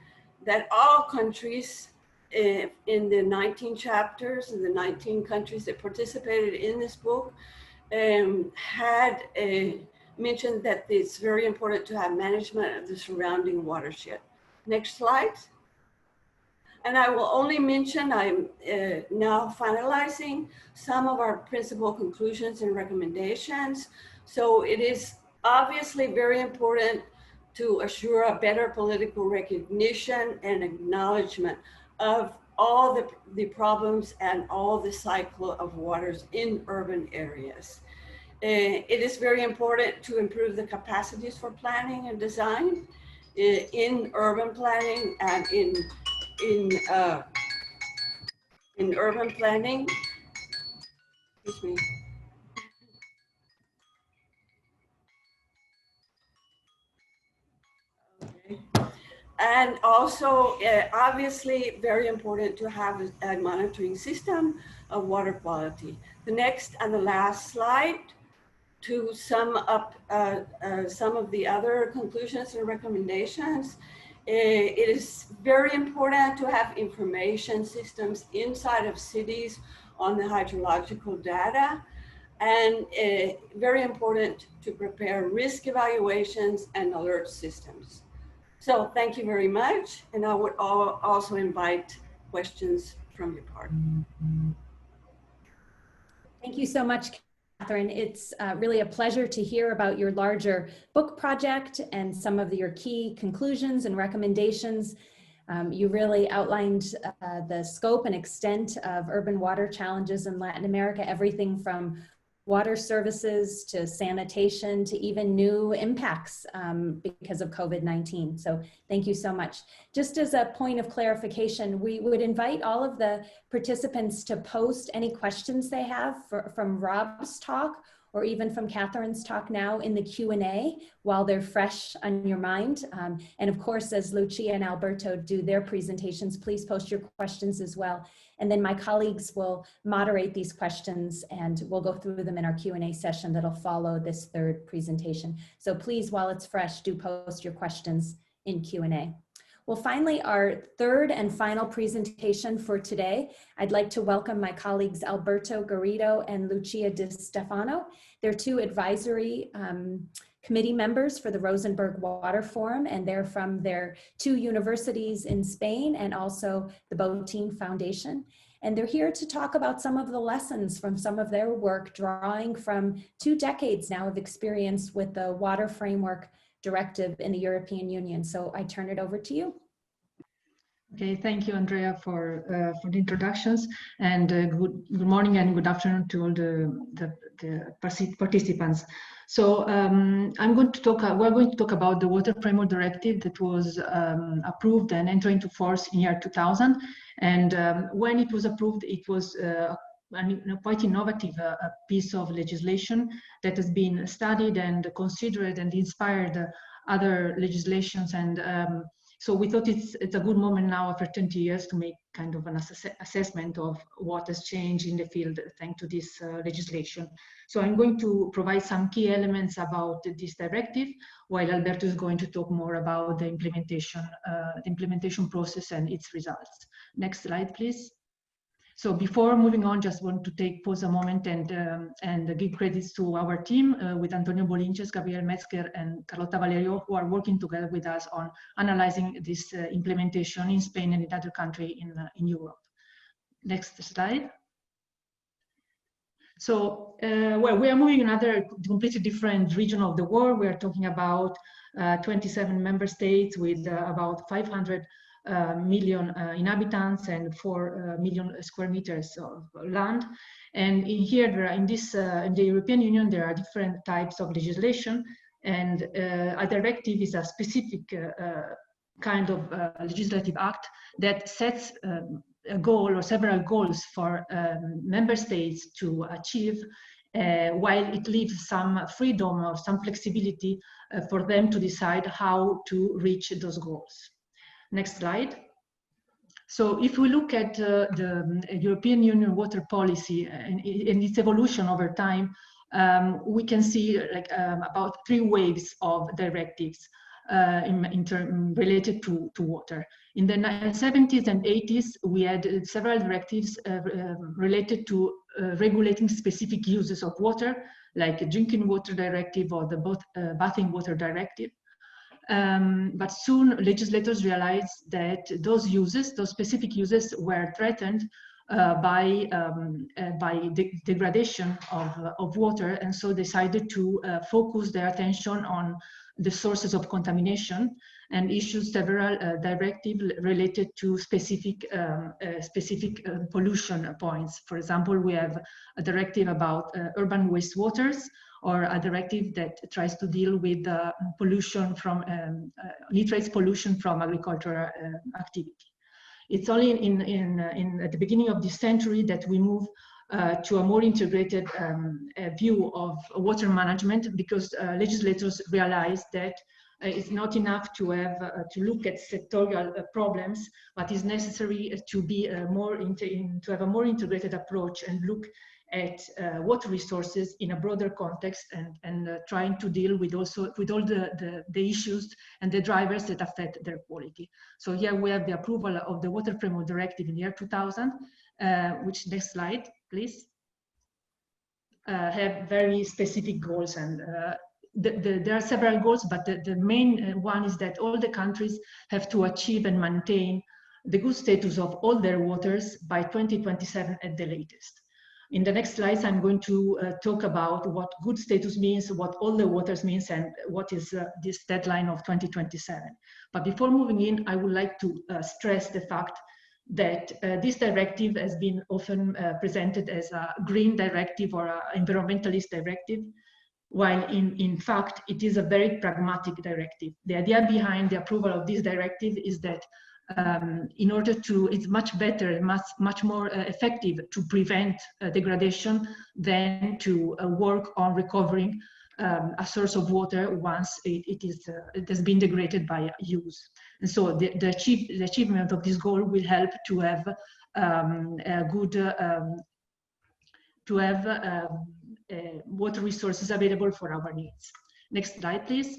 that all countries in the 19 chapters in the 19 countries that participated in this book had mentioned that it's very important to have management of the surrounding watershed. Next slide. And I will only mention, I'm now finalizing some of our principal conclusions and recommendations. So it is obviously very important to assure a better political recognition and acknowledgement of all the problems and all the cycle of waters in urban areas. It is very important to improve the capacities for planning and design in urban planning and in urban planning. Excuse me. Okay. And also, obviously, very important to have a monitoring system of water quality. The next and the last slide to sum up some of the other conclusions and recommendations. It is very important to have information systems inside of cities on the hydrological data, and very important to prepare risk evaluations and alert systems. So thank you very much, and I would also invite questions from your part. Thank you so much, Catherine. It's really a pleasure to hear about your larger book project and some of your key conclusions and recommendations. You really outlined the scope and extent of urban water challenges in Latin America, everything from water services to sanitation to even new impacts because of COVID-19. So thank you so much. Just as a point of clarification, we would invite all of the participants to post any questions they have from Rob's talk or even from Catherine's talk now in the Q&A while they're fresh on your mind. And of course, as Lucia and Alberto do their presentations, please post your questions as well. And then my colleagues will moderate these questions and we'll go through them in our Q&A session that'll follow this third presentation. So please, while it's fresh, do post your questions in Q&A. Well, finally, our third and final presentation for today, I'd like to welcome my colleagues Alberto Garrido and Lucia Di Stefano. They're two advisory committee members for the Rosenberg Water Forum, and they're from their two universities in Spain and also the Botín Foundation. And they're here to talk about some of the lessons from some of their work, drawing from 2 decades now of experience with the Water Framework Directive in the European Union. So I turn it over to you. Okay, thank you, Andrea, for the introductions, and good morning and good afternoon to all the participants. So we're going to talk about the Water Framework Directive that was approved and entered into force in year 2000. And when it was approved, it was quite innovative piece of legislation that has been studied and considered and inspired other legislations. And so we thought it's a good moment now after 20 years to make kind of an assessment of what has changed in the field thanks to this legislation. So I'm going to provide some key elements about this directive, while Alberto is going to talk more about the implementation process and its results. Next slide, please. So before moving on, just want to pause a moment and give credits to our team with Antonio Bolinches, Gabriel Metzger, and Carlota Valerio, who are working together with us on analyzing this implementation in Spain and in other countries in Europe. Next slide. So, well, we are moving another completely different region of the world. We are talking about 27 member states with about 500 million inhabitants and 4 million square meters of land. And in here, in the European Union, there are different types of legislation, and a directive is a specific kind of legislative act that sets a goal or several goals for member states to achieve, while it leaves some freedom or some flexibility for them to decide how to reach those goals. Next slide. So if we look at the European Union water policy and its evolution over time, we can see like about 3 waves of directives related to water. In the 70s and 80s, we had several directives related to regulating specific uses of water, like a drinking water directive or the bathing water directive. But soon legislators realized that those uses, those specific uses, were threatened by degradation of water, and so decided to focus their attention on the sources of contamination and issued several directives related to specific pollution points. For example, we have a directive about urban wastewaters, or a directive that tries to deal with pollution from nitrates pollution from agricultural activity. It's only at the beginning of this century that we move to a more integrated view of water management, because legislators realized that it's not enough to have to look at sectorial problems, but it's necessary to be to have a more integrated approach and look at water resources in a broader context, and trying to deal with all the issues and the drivers that affect their quality. So here we have the approval of the Water Framework Directive in the year 2000, which, next slide, please, have very specific goals. And there are several goals, but the main one is that all the countries have to achieve and maintain the good status of all their waters by 2027 at the latest. In the next slides, I'm going to talk about what good status means, what all the waters means, and what is this deadline of 2027. But before moving in, I would like to stress the fact that this directive has been often presented as a green directive or an environmentalist directive, while in fact, it is a very pragmatic directive. The idea behind the approval of this directive is that in order to, it's much better, much more effective to prevent degradation than to work on recovering a source of water once it has been degraded by use. And so the achievement of this goal will help to have water resources available for our needs. Next slide, please.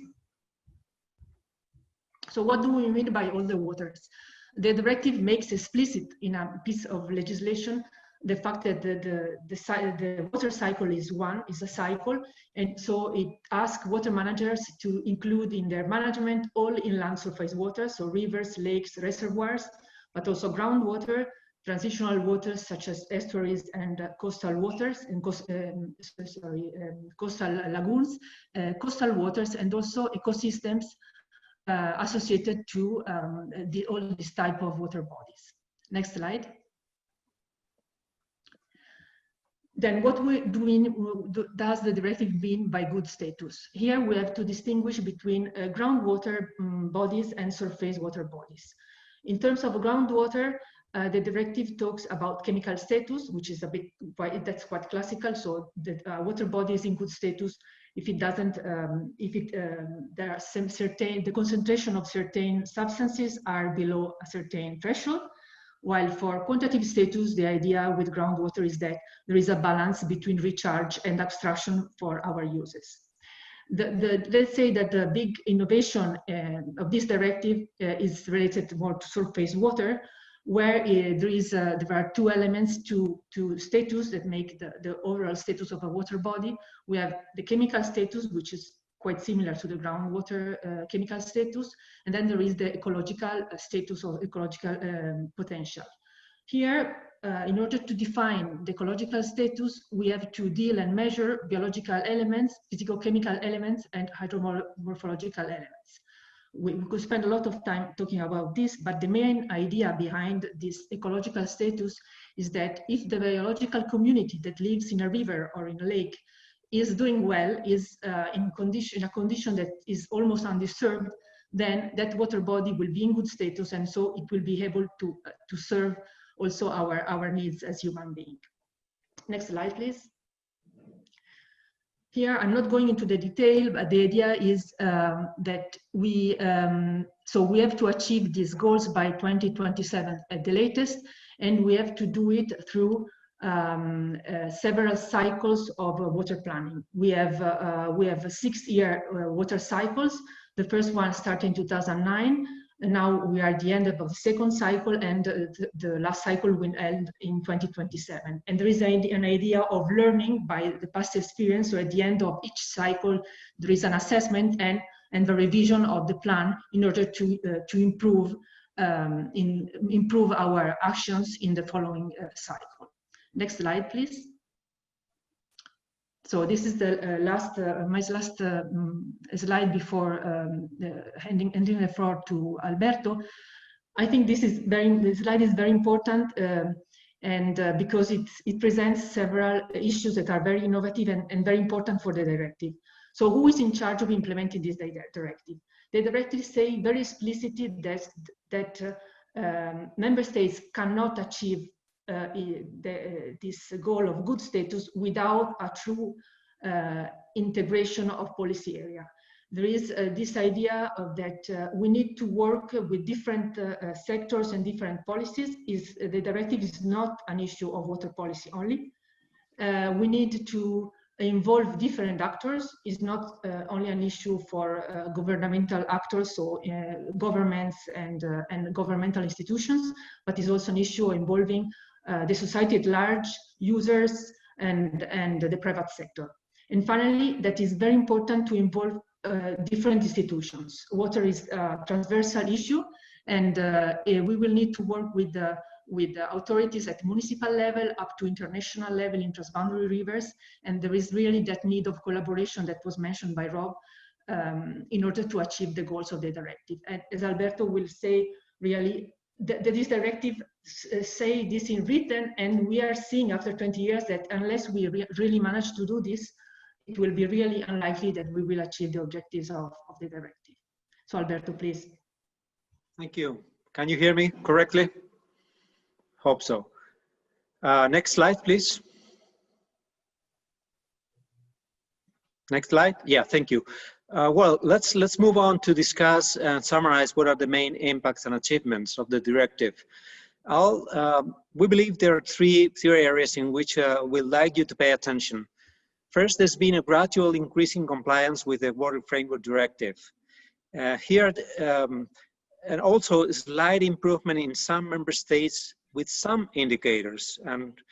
So what do we mean by all the waters? The directive makes explicit in a piece of legislation the fact that the water cycle is a cycle, and so it asks water managers to include in their management all inland surface water, so rivers, lakes, reservoirs, but also groundwater, transitional waters such as estuaries and coastal waters, and coastal lagoons, coastal waters, and also ecosystems associated to all this type of water bodies. Next slide. Then what does the directive mean by good status? Here we have to distinguish between groundwater bodies and surface water bodies. In terms of groundwater, the directive talks about chemical status, which is that's quite classical. So the water body is in good status if it doesn't, there are the concentration of certain substances are below a certain threshold. While for quantitative status, the idea with groundwater is that there is a balance between recharge and abstraction for our uses. Let's say that the big innovation of this directive is related more to surface water, where there are 2 elements to status that make the overall status of a water body. We have the chemical status, which is quite similar to the groundwater chemical status, and then there is the ecological status or ecological potential. Here, in order to define the ecological status, we have to deal and measure biological elements, physicochemical elements, and hydromorphological elements. We could spend a lot of time talking about this, but the main idea behind this ecological status is that if the biological community that lives in a river or in a lake is doing well, is in a condition that is almost undisturbed, then that water body will be in good status, and so it will be able to serve also our needs as human beings. Next slide, please. Here, I'm not going into the detail, but the idea is that we have to achieve these goals by 2027 at the latest, and we have to do it through several cycles of water planning. We have 6-year water cycles. The first one started in 2009. And now we are at the end of the second cycle, and the last cycle will end in 2027. And there is an idea of learning by the past experience. So at the end of each cycle, there is an assessment and the revision of the plan in order to improve our actions in the following cycle. Next slide, please. So this is the my last slide before handing the floor to Alberto. I think this slide is very important, and because it presents several issues that are very innovative and very important for the directive. So who is in charge of implementing this directive? The directive says very explicitly that member states cannot achieve this goal of good status without a true integration of policy area. There is this idea of that we need to work with different sectors and different policies. The directive is not an issue of water policy only. We need to involve different actors. It's not only an issue for governmental actors, so governments and governmental institutions, but it's also an issue involving the society at large, users, and the private sector. And finally, that is very important to involve different institutions. Water is a transversal issue, and we will need to work with the authorities at municipal level up to international level in transboundary rivers. And there is really that need of collaboration that was mentioned by Rob in order to achieve the goals of the directive. And as Alberto will say, really, this directive say this in written, and we are seeing after 20 years that unless we really manage to do this, it will be really unlikely that we will achieve the objectives of the directive. So Alberto, please. Thank you. Can you hear me correctly? Hope so. Next slide, please. Next slide. Yeah, thank you. Well, let's move on to discuss and summarize what are the main impacts and achievements of the directive. We believe there are three areas in which we'd like you to pay attention. First, there's been a gradual increase in compliance with the Water Framework Directive. And also a slight improvement in some member states with some indicators. And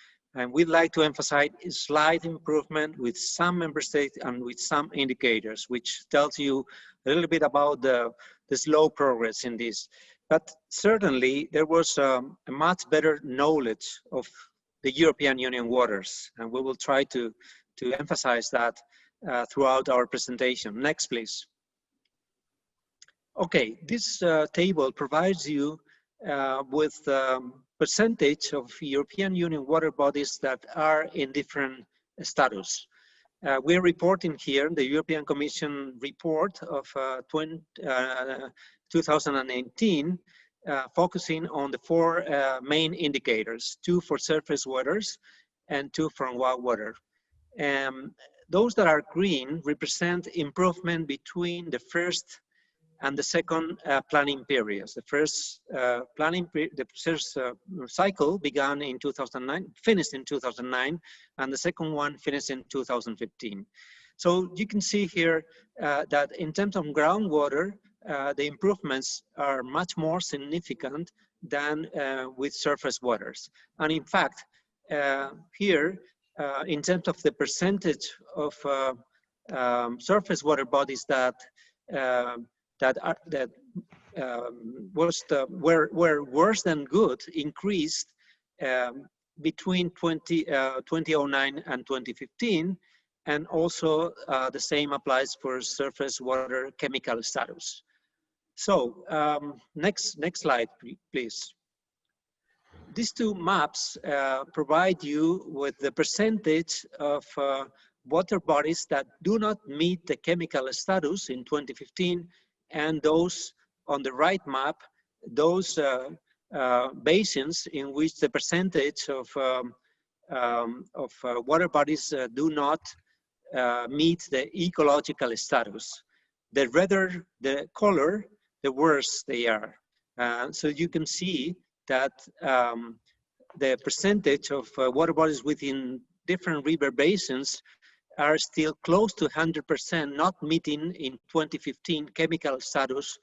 we'd like to emphasize a slight improvement with some member states and with some indicators, which tells you a little bit about the slow progress in this. But certainly there was a much better knowledge of the European Union waters, and we will try to emphasize that throughout our presentation. Next, please. Okay, this table provides you with percentage of European Union water bodies that are in different status. We're reporting here the European Commission report of 2018, focusing on the four main indicators, 2 for surface waters and 2 from wild water. Those that are green represent improvement between the first and the second planning periods. The first cycle began in 2009, finished in 2009, and the second one finished in 2015. So you can see here that in terms of groundwater, the improvements are much more significant than with surface waters. And in fact, here, in terms of the percentage of surface water bodies that were worse than good, increased between 2009 and 2015, and also the same applies for surface water chemical status. So next slide, please. These two maps provide you with the percentage of water bodies that do not meet the chemical status in 2015, and those on the right map, those basins in which the percentage of water bodies do not meet the ecological status. The redder the color, the worse they are. So you can see that the percentage of water bodies within different river basins are still close to 100% not meeting in 2015 chemical status,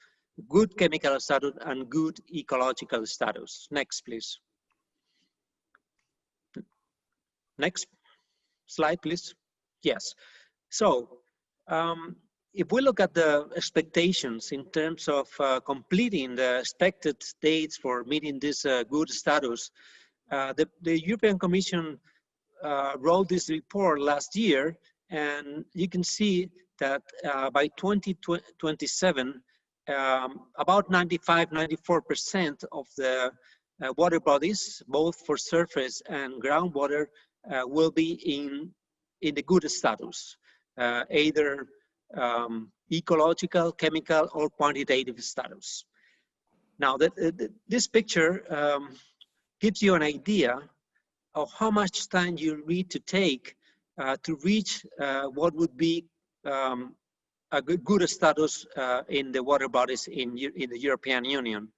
good chemical status and good ecological status. Next, please. Next slide, please. Yes. So if we look at the expectations in terms of completing the expected dates for meeting this good status, the European Commission wrote this report last year, and you can see that by 2027, about 95–94% of the water bodies, both for surface and groundwater, will be in the good status, either ecological, chemical, or quantitative status. Now, this picture gives you an idea of how much time you need to take to reach what would be a good status in the water bodies in the European Union.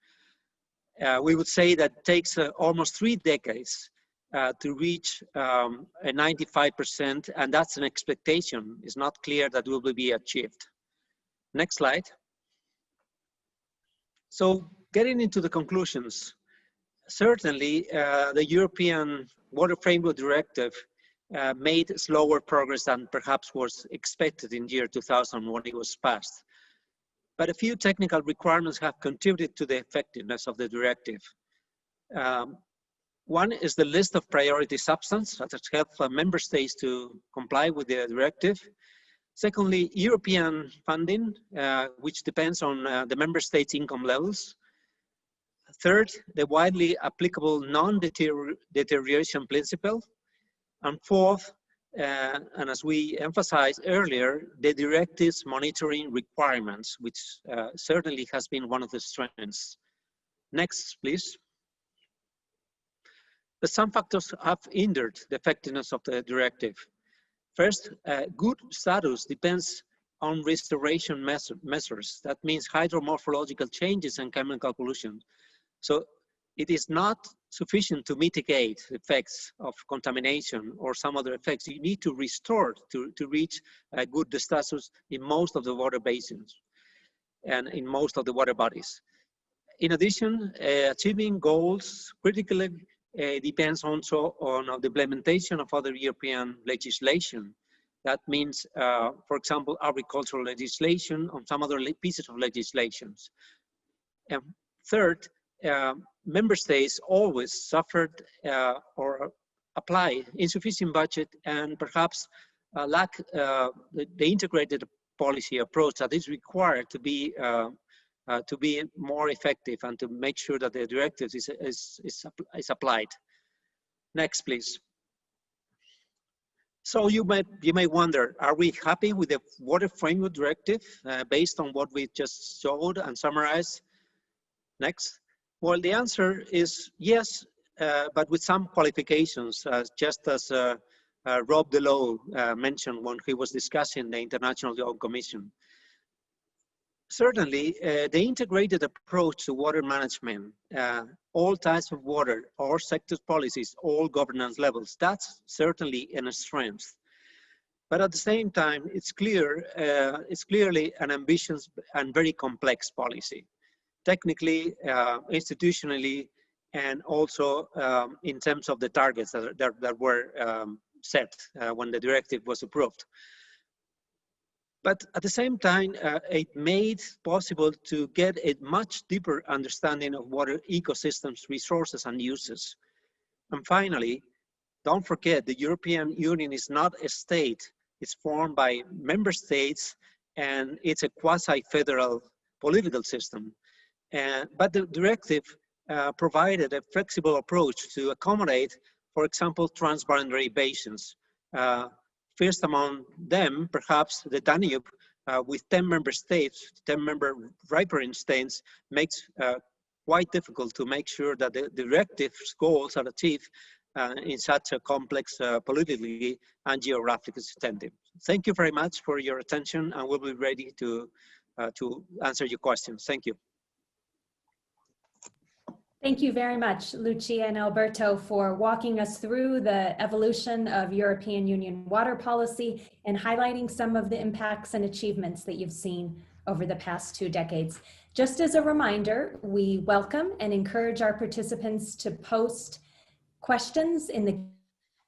We would say that it takes almost 3 decades to reach a 95%, and that's an expectation. It's not clear that will be achieved. Next slide. So getting into the conclusions, certainly the European Water Framework Directive made slower progress than perhaps was expected in the year 2000 when it was passed. But a few technical requirements have contributed to the effectiveness of the directive. One is the list of priority substance that has helped member states to comply with the directive. Secondly, European funding, which depends on the member states' income levels. Third, the widely applicable non-deterioration principle. And fourth, and as we emphasized earlier, the directive's monitoring requirements, which certainly has been one of the strengths. Next, please. But some factors have hindered the effectiveness of the directive. First, good status depends on restoration measures. That means hydromorphological changes and chemical pollution. So it is not sufficient to mitigate effects of contamination or some other effects. You need to restore to reach a good status in most of the water basins and in most of the water bodies. In addition, achieving goals critically depends also on the implementation of other European legislation. That means, for example, agricultural legislation or some other pieces of legislations. And third, member states always suffered or apply insufficient budget and perhaps lack the integrated policy approach that is required to be more effective and to make sure that the directive is applied. Next, please. So you may wonder, are we happy with the Water Framework Directive based on what we just showed and summarized? Next. Well, the answer is yes, but with some qualifications, just as Rob Delow mentioned when he was discussing the International Law Commission. Certainly, the integrated approach to water management, all types of water, all sector policies, all governance levels, that's certainly a strength. But at the same time, it's clearly an ambitious and very complex policy. Technically, institutionally, and also in terms of the targets that were set when the directive was approved. But at the same time, it made possible to get a much deeper understanding of water ecosystems, resources, and uses. And finally, don't forget, the European Union is not a state. It's formed by member states, and it's a quasi-federal political system. But the directive provided a flexible approach to accommodate, for example, transboundary basins. First among them, perhaps the Danube, with 10 member states, 10 member riparian states, makes quite difficult to make sure that the directive's goals are achieved in such a complex politically and geographically system. Thank you very much for your attention, and we'll be ready to answer your questions. Thank you. Thank you very much, Lucia and Alberto, for walking us through the evolution of European Union water policy and highlighting some of the impacts and achievements that you've seen over the past 2 decades. Just as a reminder, we welcome and encourage our participants to post questions in the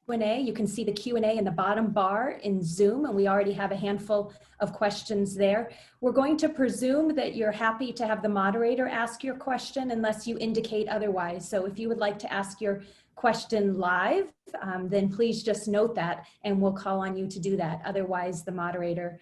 Q&A. You can see the Q&A in the bottom bar in Zoom, and we already have a handful of questions there. We're going to presume that you're happy to have the moderator ask your question unless you indicate otherwise. So if you would like to ask your question live, then please just note that and we'll call on you to do that. Otherwise, the moderator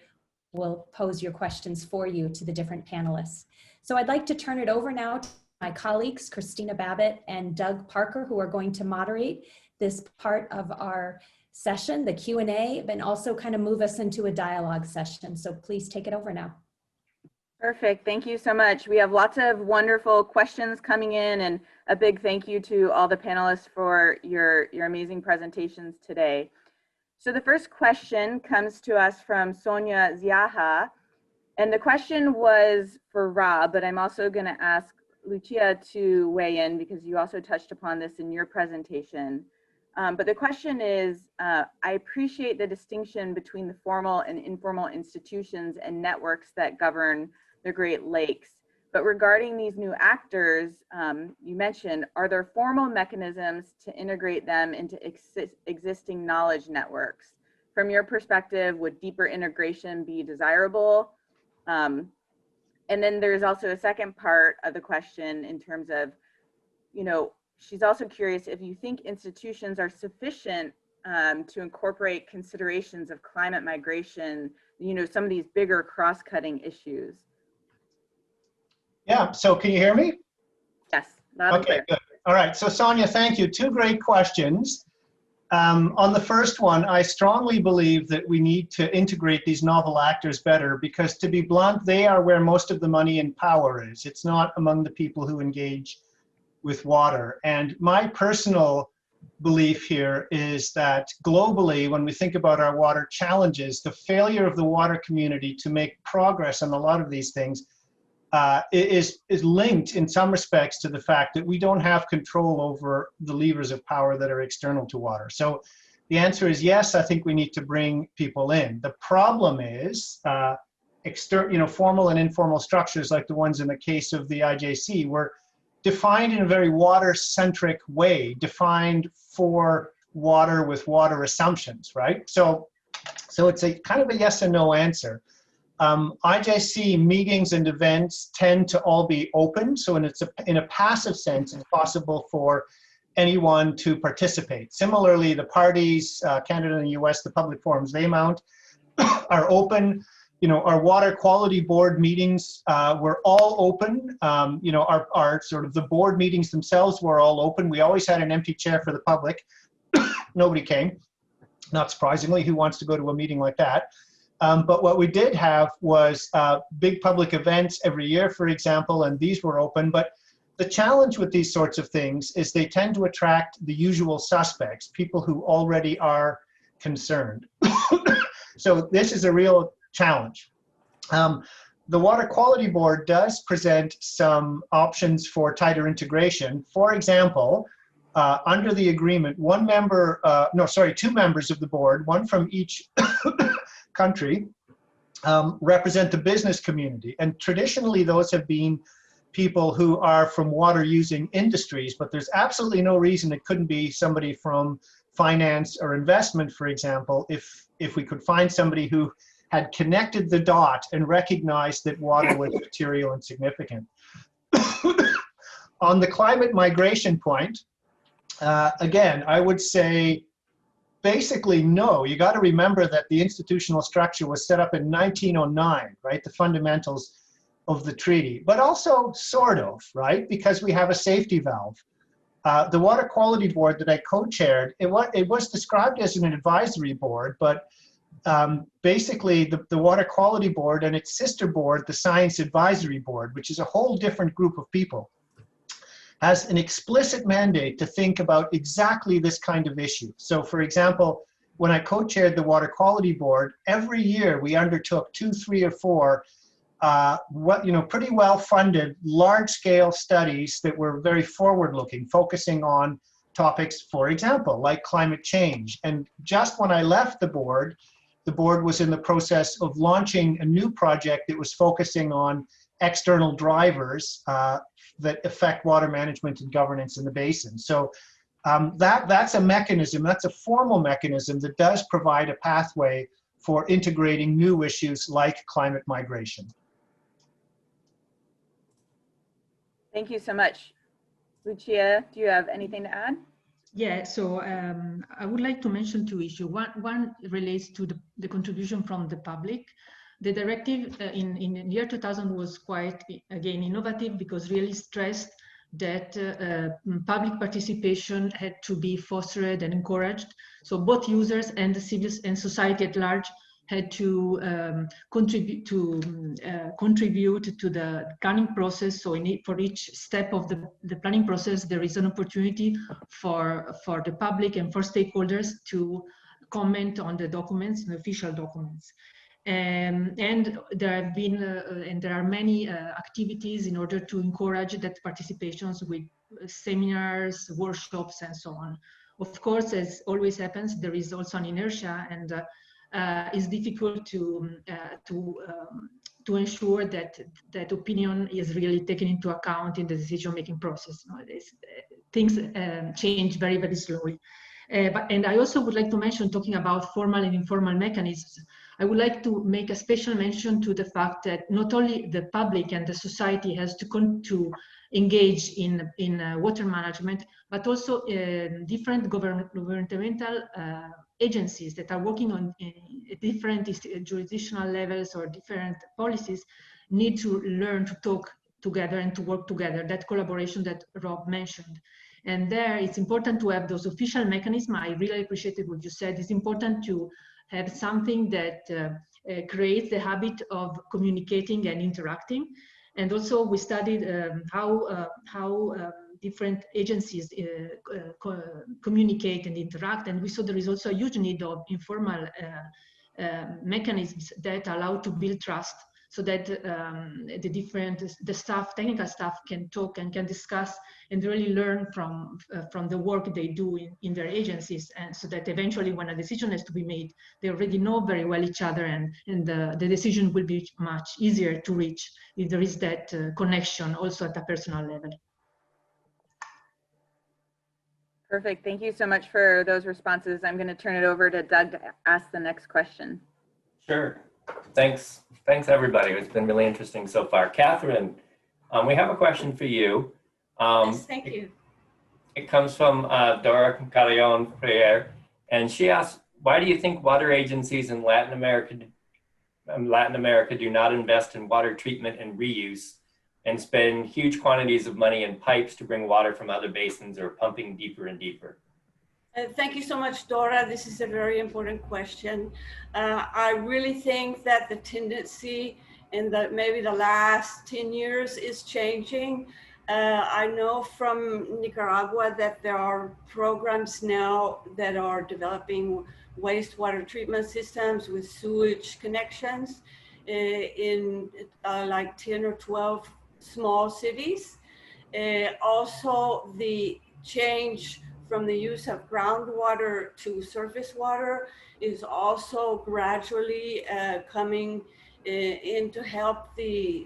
will pose your questions for you to the different panelists. So I'd like to turn it over now to my colleagues, Christina Babbitt and Doug Parker, who are going to moderate this part of our session, the Q&A, but also kind of move us into a dialogue session. So please take it over now. Perfect. Thank you so much. We have lots of wonderful questions coming in, and a big thank you to all the panelists for your amazing presentations today. So the first question comes to us from Sonia Ziaha, and the question was for Rob, but I'm also going to ask Lucia to weigh in because you also touched upon this in your presentation. But the question is, I appreciate the distinction between the formal and informal institutions and networks that govern the Great Lakes. But regarding these new actors, you mentioned, are there formal mechanisms to integrate them into existing knowledge networks? From your perspective, would deeper integration be desirable? And then there's also a second part of the question in terms of, you know, she's also curious if you think institutions are sufficient to incorporate considerations of climate migration, you know, some of these bigger cross-cutting issues. Yeah, so can you hear me? Yes, loud and clear. Good. All right, so Sonia, thank you. 2 great questions. On the first one, I strongly believe that we need to integrate these novel actors better because, to be blunt, they are where most of the money and power is. It's not among the people who engage with water. And my personal belief here is that globally, when we think about our water challenges, the failure of the water community to make progress on a lot of these things is linked in some respects to the fact that we don't have control over the levers of power that are external to water. So the answer is yes, I think we need to bring people in. The problem is formal and informal structures like the ones in the case of the IJC were defined in a very water-centric way, defined for water with water assumptions, right? So it's a kind of a yes and no answer. IJC meetings and events tend to all be open, so in a passive sense, it's possible for anyone to participate. Similarly, the parties, Canada and the US, the public forums they mount are open. You know, our water quality board meetings were all open. You know, our sort of the board meetings themselves were all open. We always had an empty chair for the public. Nobody came, not surprisingly. Who wants to go to a meeting like that? But what we did have was big public events every year, for example, and these were open. But the challenge with these sorts of things is they tend to attract the usual suspects, people who already are concerned. So this is a real challenge. The Water Quality Board does present some options for tighter integration. For example, under the agreement, 2 members of the board, one from each country, represent the business community. And traditionally, those have been people who are from water using industries, but there's absolutely no reason it couldn't be somebody from finance or investment, for example, if we could find somebody who had connected the dot and recognized that water was material and significant. On the climate migration point, again, I would say basically no. You got to remember that the institutional structure was set up in 1909, right? The fundamentals of the treaty, but also sort of, right? Because we have a safety valve. The Water Quality Board that I co-chaired, it was described as an advisory board, but basically the Water Quality Board and its sister board, the Science Advisory Board, which is a whole different group of people, has an explicit mandate to think about exactly this kind of issue. So for example, when I co-chaired the Water Quality Board, every year we undertook 2, 3, or 4 pretty well-funded, large-scale studies that were very forward-looking, focusing on topics, for example, like climate change. And just when I left the board was in the process of launching a new project that was focusing on external drivers that affect water management and governance in the basin. So that's a mechanism, that's a formal mechanism that does provide a pathway for integrating new issues like climate migration. Thank you so much. Lucia, do you have anything to add? Yeah, so I would like to mention 2 issues. One relates to the contribution from the public. The directive in the year 2000 was quite, again, innovative because really stressed that public participation had to be fostered and encouraged. So both users and the civil and society at large had to contribute to the planning process. So for each step of the planning process, there is an opportunity for the public and for stakeholders to comment on the documents, the official documents. And there have been and there are many activities in order to encourage that participations with seminars, workshops, and so on. Of course, as always happens, there is also an inertia, and it's difficult to ensure that that opinion is really taken into account in the decision-making process. Nowadays, things change very, very slowly. And I also would like to mention, talking about formal and informal mechanisms, I would like to make a special mention to the fact that not only the public and the society has to engage in water management, but also different governmental agencies that are working on different jurisdictional levels or different policies need to learn to talk together and to work together, that collaboration that Rob mentioned. And there, it's important to have those official mechanisms. I really appreciated what you said. It's important to have something that creates the habit of communicating and interacting. And also, we studied how different agencies communicate and interact. And we saw there is also a huge need of informal mechanisms that allow to build trust, so that the staff, technical staff, can talk and can discuss and really learn from the work they do in their agencies, and so that eventually when a decision has to be made, they already know very well each other, and the decision will be much easier to reach if there is that connection also at a personal level. Perfect. Thank you so much for those responses. I'm going to turn it over to Doug to ask the next question. Sure. Thanks everybody. It's been really interesting so far. Catherine, we have a question for you. Yes, thank you. It comes from Dora Carrion Freire, and she asks, why do you think water agencies in Latin America do not invest in water treatment and reuse and spend huge quantities of money in pipes to bring water from other basins or pumping deeper and deeper? Thank you so much, Dora. This is a very important question. I really think that the tendency in maybe the last 10 years is changing. I know from Nicaragua that there are programs now that are developing wastewater treatment systems with sewage connections in like 10 or 12 small cities. Also, the change from the use of groundwater to surface water is also gradually coming in to help the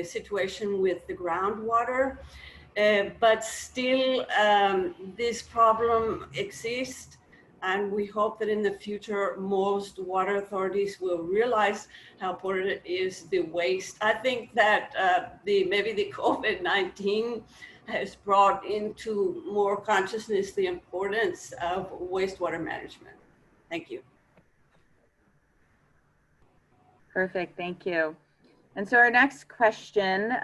situation with the groundwater. But still, this problem exists, and we hope that in the future, most water authorities will realize how important it is the waste. I think that maybe the COVID-19 has brought into more consciousness the importance of wastewater management. Thank you. Perfect, thank you. And so our next question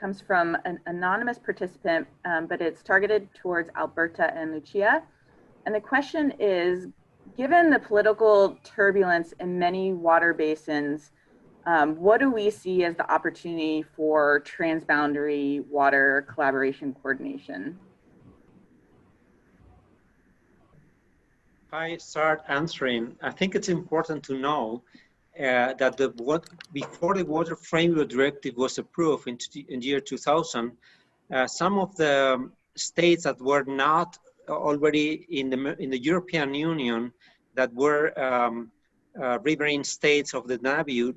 comes from an anonymous participant, but it's targeted towards Alberta and Lucia. And the question is, given the political turbulence in many water basins, what do we see as the opportunity for transboundary water collaboration coordination? If I start answering, I think it's important to know that before the Water Framework Directive was approved in the year 2000, some of the states that were not already in the European Union, that were riverine states of the Danube,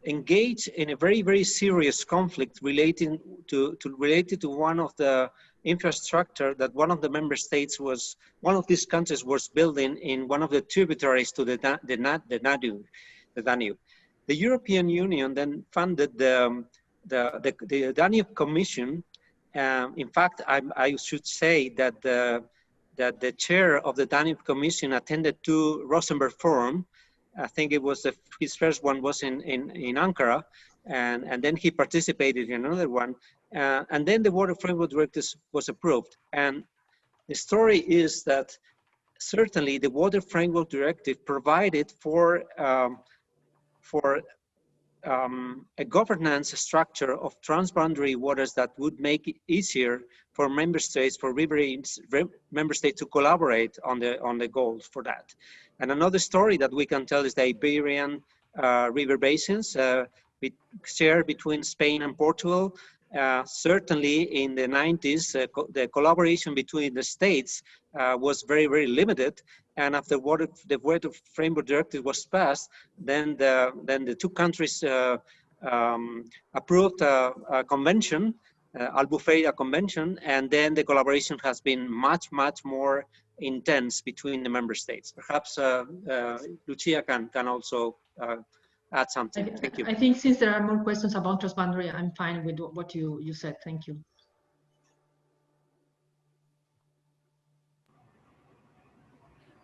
engaged in a very, very serious conflict related to one of the infrastructure that one of the member states one of these countries was building in one of the tributaries to the Danube. The European Union then funded the Danube Commission. In fact, I should say that the chair of the Danube Commission attended two Rosenberg Forum. I think it was his first one was in Ankara, and then he participated in another one. And then the Water Framework Directive was approved. And the story is that certainly the Water Framework Directive provided for a governance structure of transboundary waters that would make it easier for member states, member states to collaborate on the goals for that. And another story that we can tell is the Iberian river basins shared between Spain and Portugal. Certainly in the 90s, the collaboration between the states was very, very limited. And after the Water Framework Directive was passed, then the two countries approved a convention, Albufeira Convention, and then the collaboration has been much, much more intense between the member states. Perhaps Lucia can also add something. Thank you. I think since there are more questions about transboundary, I'm fine with what you said. Thank you.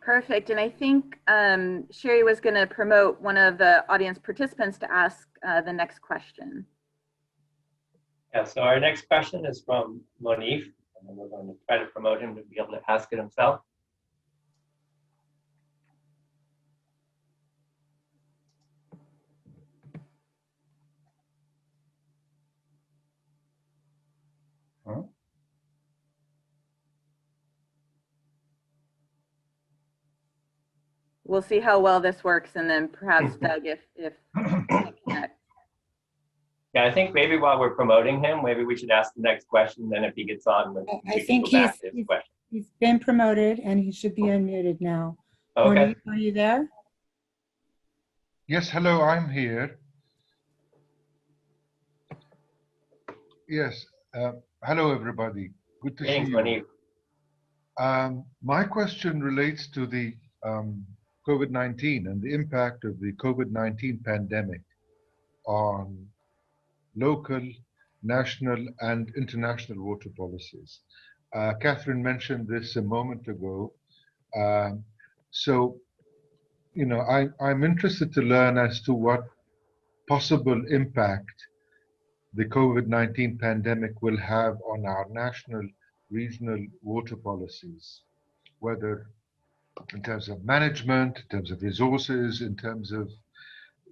Perfect. And I think Sherry was going to promote one of the audience participants to ask the next question. Yeah, so our next question is from Monif, and then we're going to try to promote him to be able to ask it himself. We'll see how well this works, and then perhaps Doug, if Yeah, I think maybe while we're promoting him, maybe we should ask the next question. Then if he gets on, I think he's been promoted and he should be unmuted now. Okay. Are you there? Yes, hello, I'm here. Yes, hello everybody. Good to see you. My question relates to the COVID-19 and the impact of the COVID-19 pandemic on local, national, and international water policies. Catherine mentioned this a moment ago. So, you know, I'm interested to learn as to what possible impact the COVID-19 pandemic will have on our national, regional water policies, whether in terms of management, in terms of resources, in terms of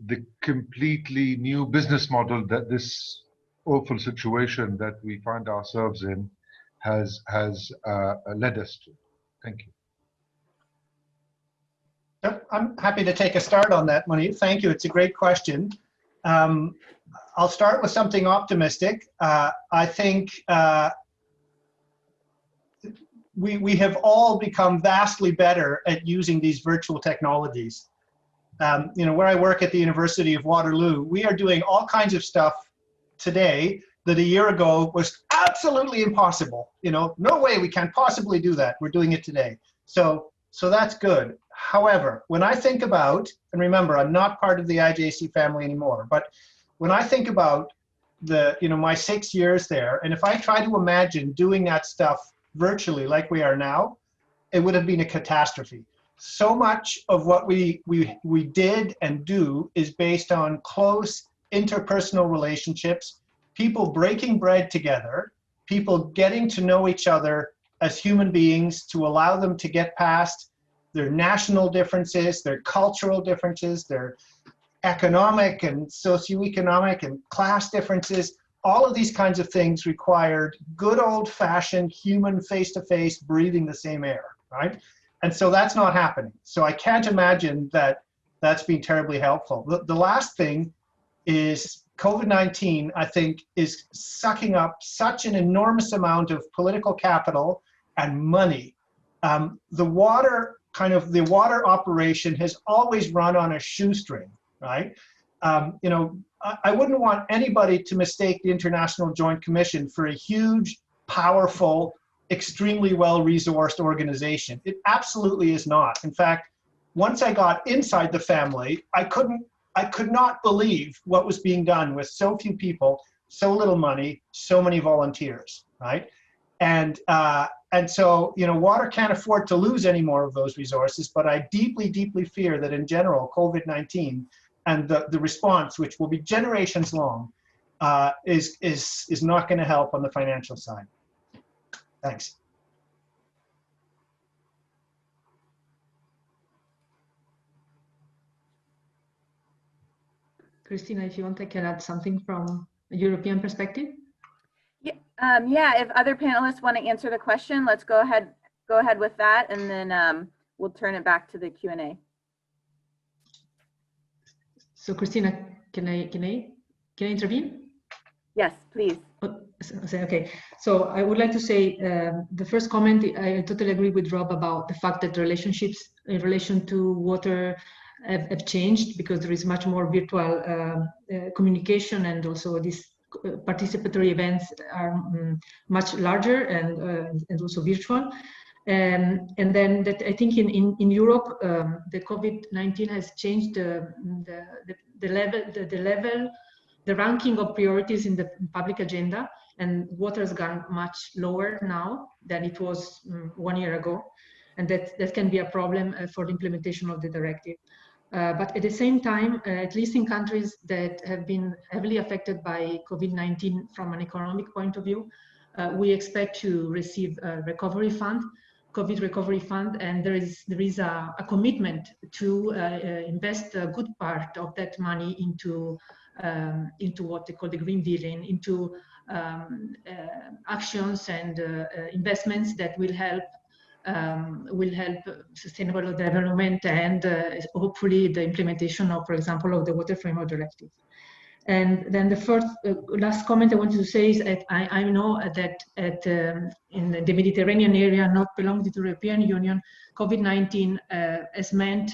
the completely new business model that this awful situation that we find ourselves in has led us to. Thank you. Yep, I'm happy to take a start on that, Monif. Thank you. It's a great question. I'll start with something optimistic. I think we have all become vastly better at using these virtual technologies. You know, where I work at the University of Waterloo, we are doing all kinds of stuff today that a year ago was absolutely impossible. You know, no way we can possibly do that. We're doing it today. So that's good. However, when I think about, and remember, I'm not part of the IJC family anymore, but when I think about my 6 years there, and if I try to imagine doing that stuff virtually like we are now, it would have been a catastrophe. So much of what we did and do is based on close interpersonal relationships, people breaking bread together, people getting to know each other as human beings to allow them to get past their national differences, their cultural differences, their economic and socioeconomic and class differences. All of these kinds of things required good old-fashioned human face-to-face breathing the same air, right? And so that's not happening. So I can't imagine that that's been terribly helpful. The last thing is COVID-19, I think, is sucking up such an enormous amount of political capital and money. The water operation has always run on a shoestring, right? You know, I wouldn't want anybody to mistake the International Joint Commission for a huge, powerful, extremely well-resourced organization. It absolutely is not. In fact, once I got inside the family, I could not believe what was being done with so few people, so little money, so many volunteers, right? And so, you know, water can't afford to lose any more of those resources, but I deeply, deeply fear that in general, COVID-19 and the response, which will be generations long, is not going to help on the financial side. Thanks. Christina, if you want, I can add something from a European perspective. Yeah, if other panelists want to answer the question, let's go ahead with that, and then we'll turn it back to the Q&A. So Christina, can I intervene? Yes, please. Okay, so I would like to say the first comment, I totally agree with Rob about the fact that relationships in relation to water have changed, because there is much more virtual communication, and also these participatory events are much larger and also virtual. And then that I think in Europe, the COVID-19 has changed the ranking of priorities in the public agenda, and water has gone much lower now than it was 1 year ago, and that can be a problem for the implementation of the directive. But at the same time, at least in countries that have been heavily affected by COVID-19 from an economic point of view, we expect to receive a recovery fund, COVID recovery fund, and there is a commitment to invest a good part of that money into what they call the Green Deal, into actions and investments that will help sustainable development and hopefully the implementation of, for example, of the Water Framework Directive. And then the last comment I wanted to say is that I know that in the Mediterranean area, not belonging to the European Union, COVID-19 has meant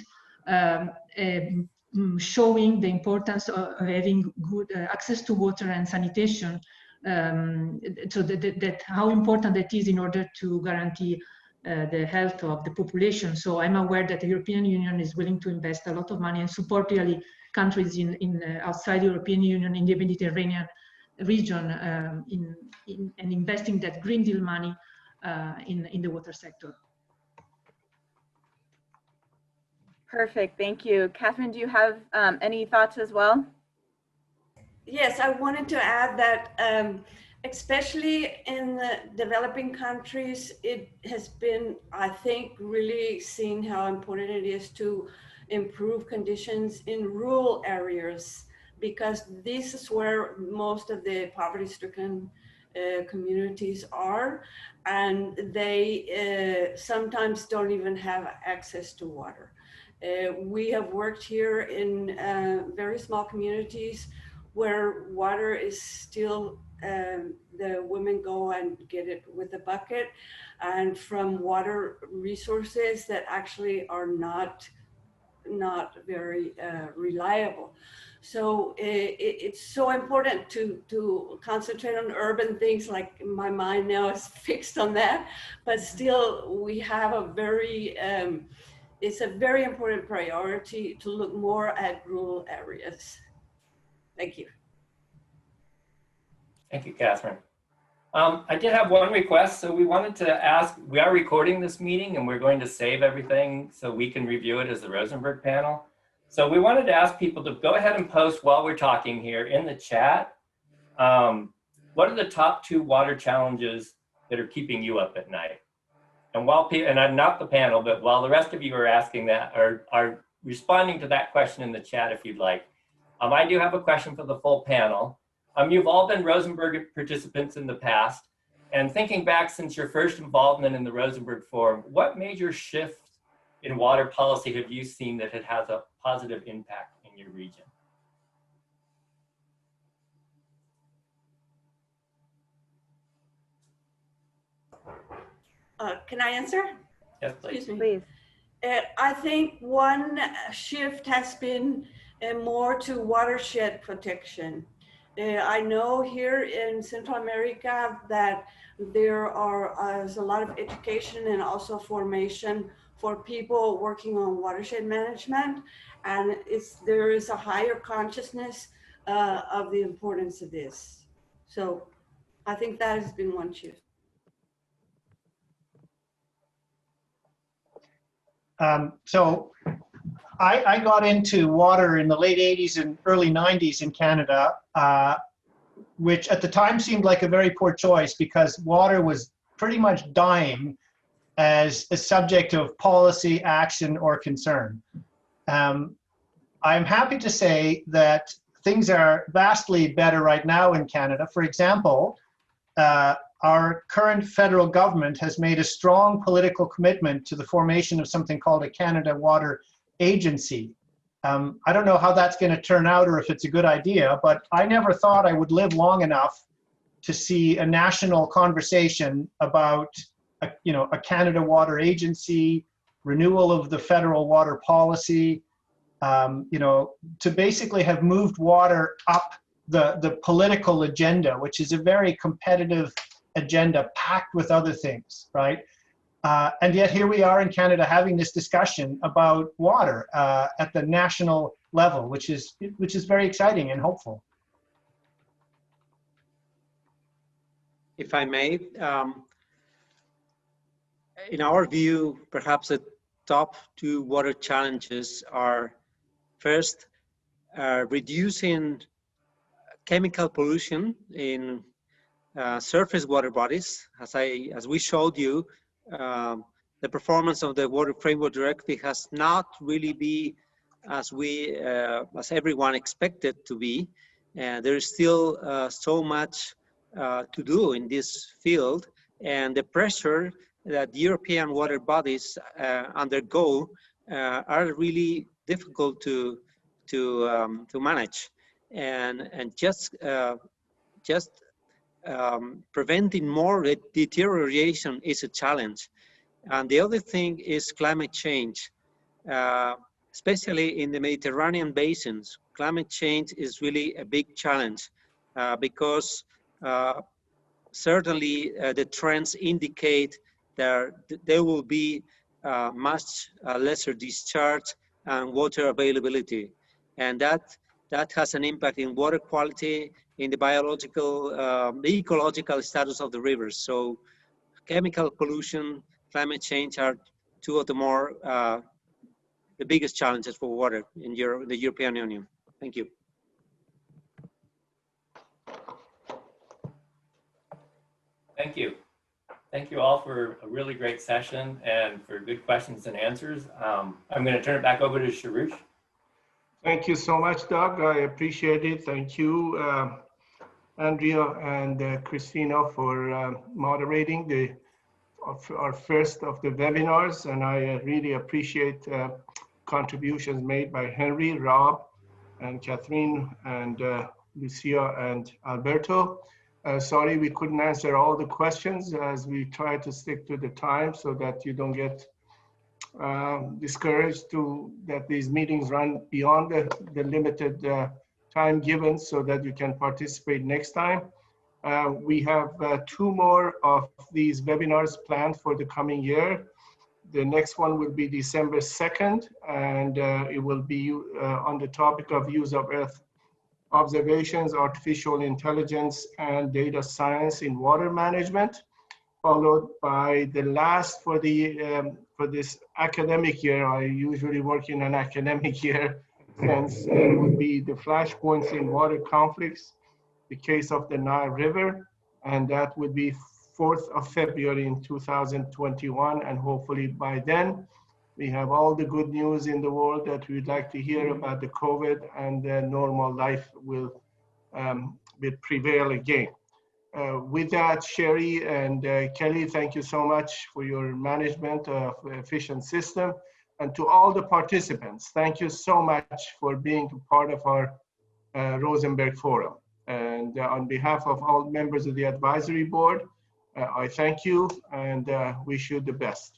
showing the importance of having good access to water and sanitation. So that how important that is in order to guarantee the health of the population. So I'm aware that the European Union is willing to invest a lot of money and support really countries outside the European Union in the Mediterranean region in investing that Green Deal money in the water sector. Perfect, thank you. Catherine, do you have any thoughts as well? Yes, I wanted to add that especially in the developing countries, it has been, I think, really seen how important it is to improve conditions in rural areas, because this is where most of the poverty-stricken communities are, and they sometimes don't even have access to water. We have worked here in very small communities where water is still, the women go and get it with a bucket, and from water resources that actually are not very reliable. So it's so important to concentrate on urban things. Like my mind now is fixed on that, but still we have a very, it's a very important priority to look more at rural areas. Thank you. Thank you, Catherine. I did have one request. So we wanted to ask, we are recording this meeting and we're going to save everything so we can review it as the Rosenberg panel. So we wanted to ask people to go ahead and post while we're talking here in the chat. What are the top 2 water challenges that are keeping you up at night? And and I'm not the panel, but while the rest of you are asking that, are responding to that question in the chat, if you'd like, I do have a question for the full panel. You've all been Rosenberg participants in the past, and thinking back since your first involvement in the Rosenberg Forum, what major shift in water policy have you seen that it has a positive impact in your region? Can I answer? Yes, please. Excuse me. Please. I think one shift has been more to watershed protection. I know here in Central America that there is a lot of education and also formation for people working on watershed management, and there is a higher consciousness of the importance of this. So I think that has been one shift. So I got into water in the late 80s and early 90s in Canada, which at the time seemed like a very poor choice because water was pretty much dying as a subject of policy, action, or concern. I'm happy to say that things are vastly better right now in Canada. For example, our current federal government has made a strong political commitment to the formation of something called a Canada Water Agency. I don't know how that's going to turn out or if it's a good idea, but I never thought I would live long enough to see a national conversation about a Canada Water Agency, renewal of the federal water policy, to basically have moved water up the political agenda, which is a very competitive agenda packed with other things, right? And yet here we are in Canada having this discussion about water at the national level, which is very exciting and hopeful. If I may, in our view, perhaps the top two water challenges are first, reducing chemical pollution in surface water bodies. As we showed you, the performance of the Water Framework Directive has not really been as everyone expected to be. There is still so much to do in this field, and the pressure that European water bodies undergo are really difficult to manage, and just preventing more deterioration is a challenge. And the other thing is climate change, especially in the Mediterranean basins. Climate change is really a big challenge because certainly the trends indicate that there will be much lesser discharge and water availability. And that has an impact in water quality, in the biological, the ecological status of the rivers. So chemical pollution, climate change are two of the more, the biggest challenges for water in the European Union. Thank you. Thank you. Thank you all for a really great session and for good questions and answers. I'm going to turn it back over to Sharush. Thank you so much, Doug. I appreciate it. Thank you, Andrea and Christina, for moderating our first of the webinars. And I really appreciate contributions made by Henry, Rob, and Catherine, and Lucia, and Alberto. Sorry we couldn't answer all the questions as we try to stick to the time so that you don't get discouraged that these meetings run beyond the limited time given so that you can participate next time. We have 2 more of these webinars planned for the coming year. The next one will be December 2nd, and it will be on the topic of use of Earth observations, artificial intelligence, and data science in water management, followed by the last for this academic year. I usually work in an academic year, since it would be the flashpoints in water conflicts, the case of the Nile River, and that would be 4th of February in 2021, and hopefully by then We have all the good news in the world that we'd like to hear about the COVID, and normal life will prevail again. With that, Sherry and Kelly, thank you so much for your management of efficient system. And to all the participants, thank you so much for being part of our Rosenberg Forum. And on behalf of all members of the advisory board, I thank you and wish you the best.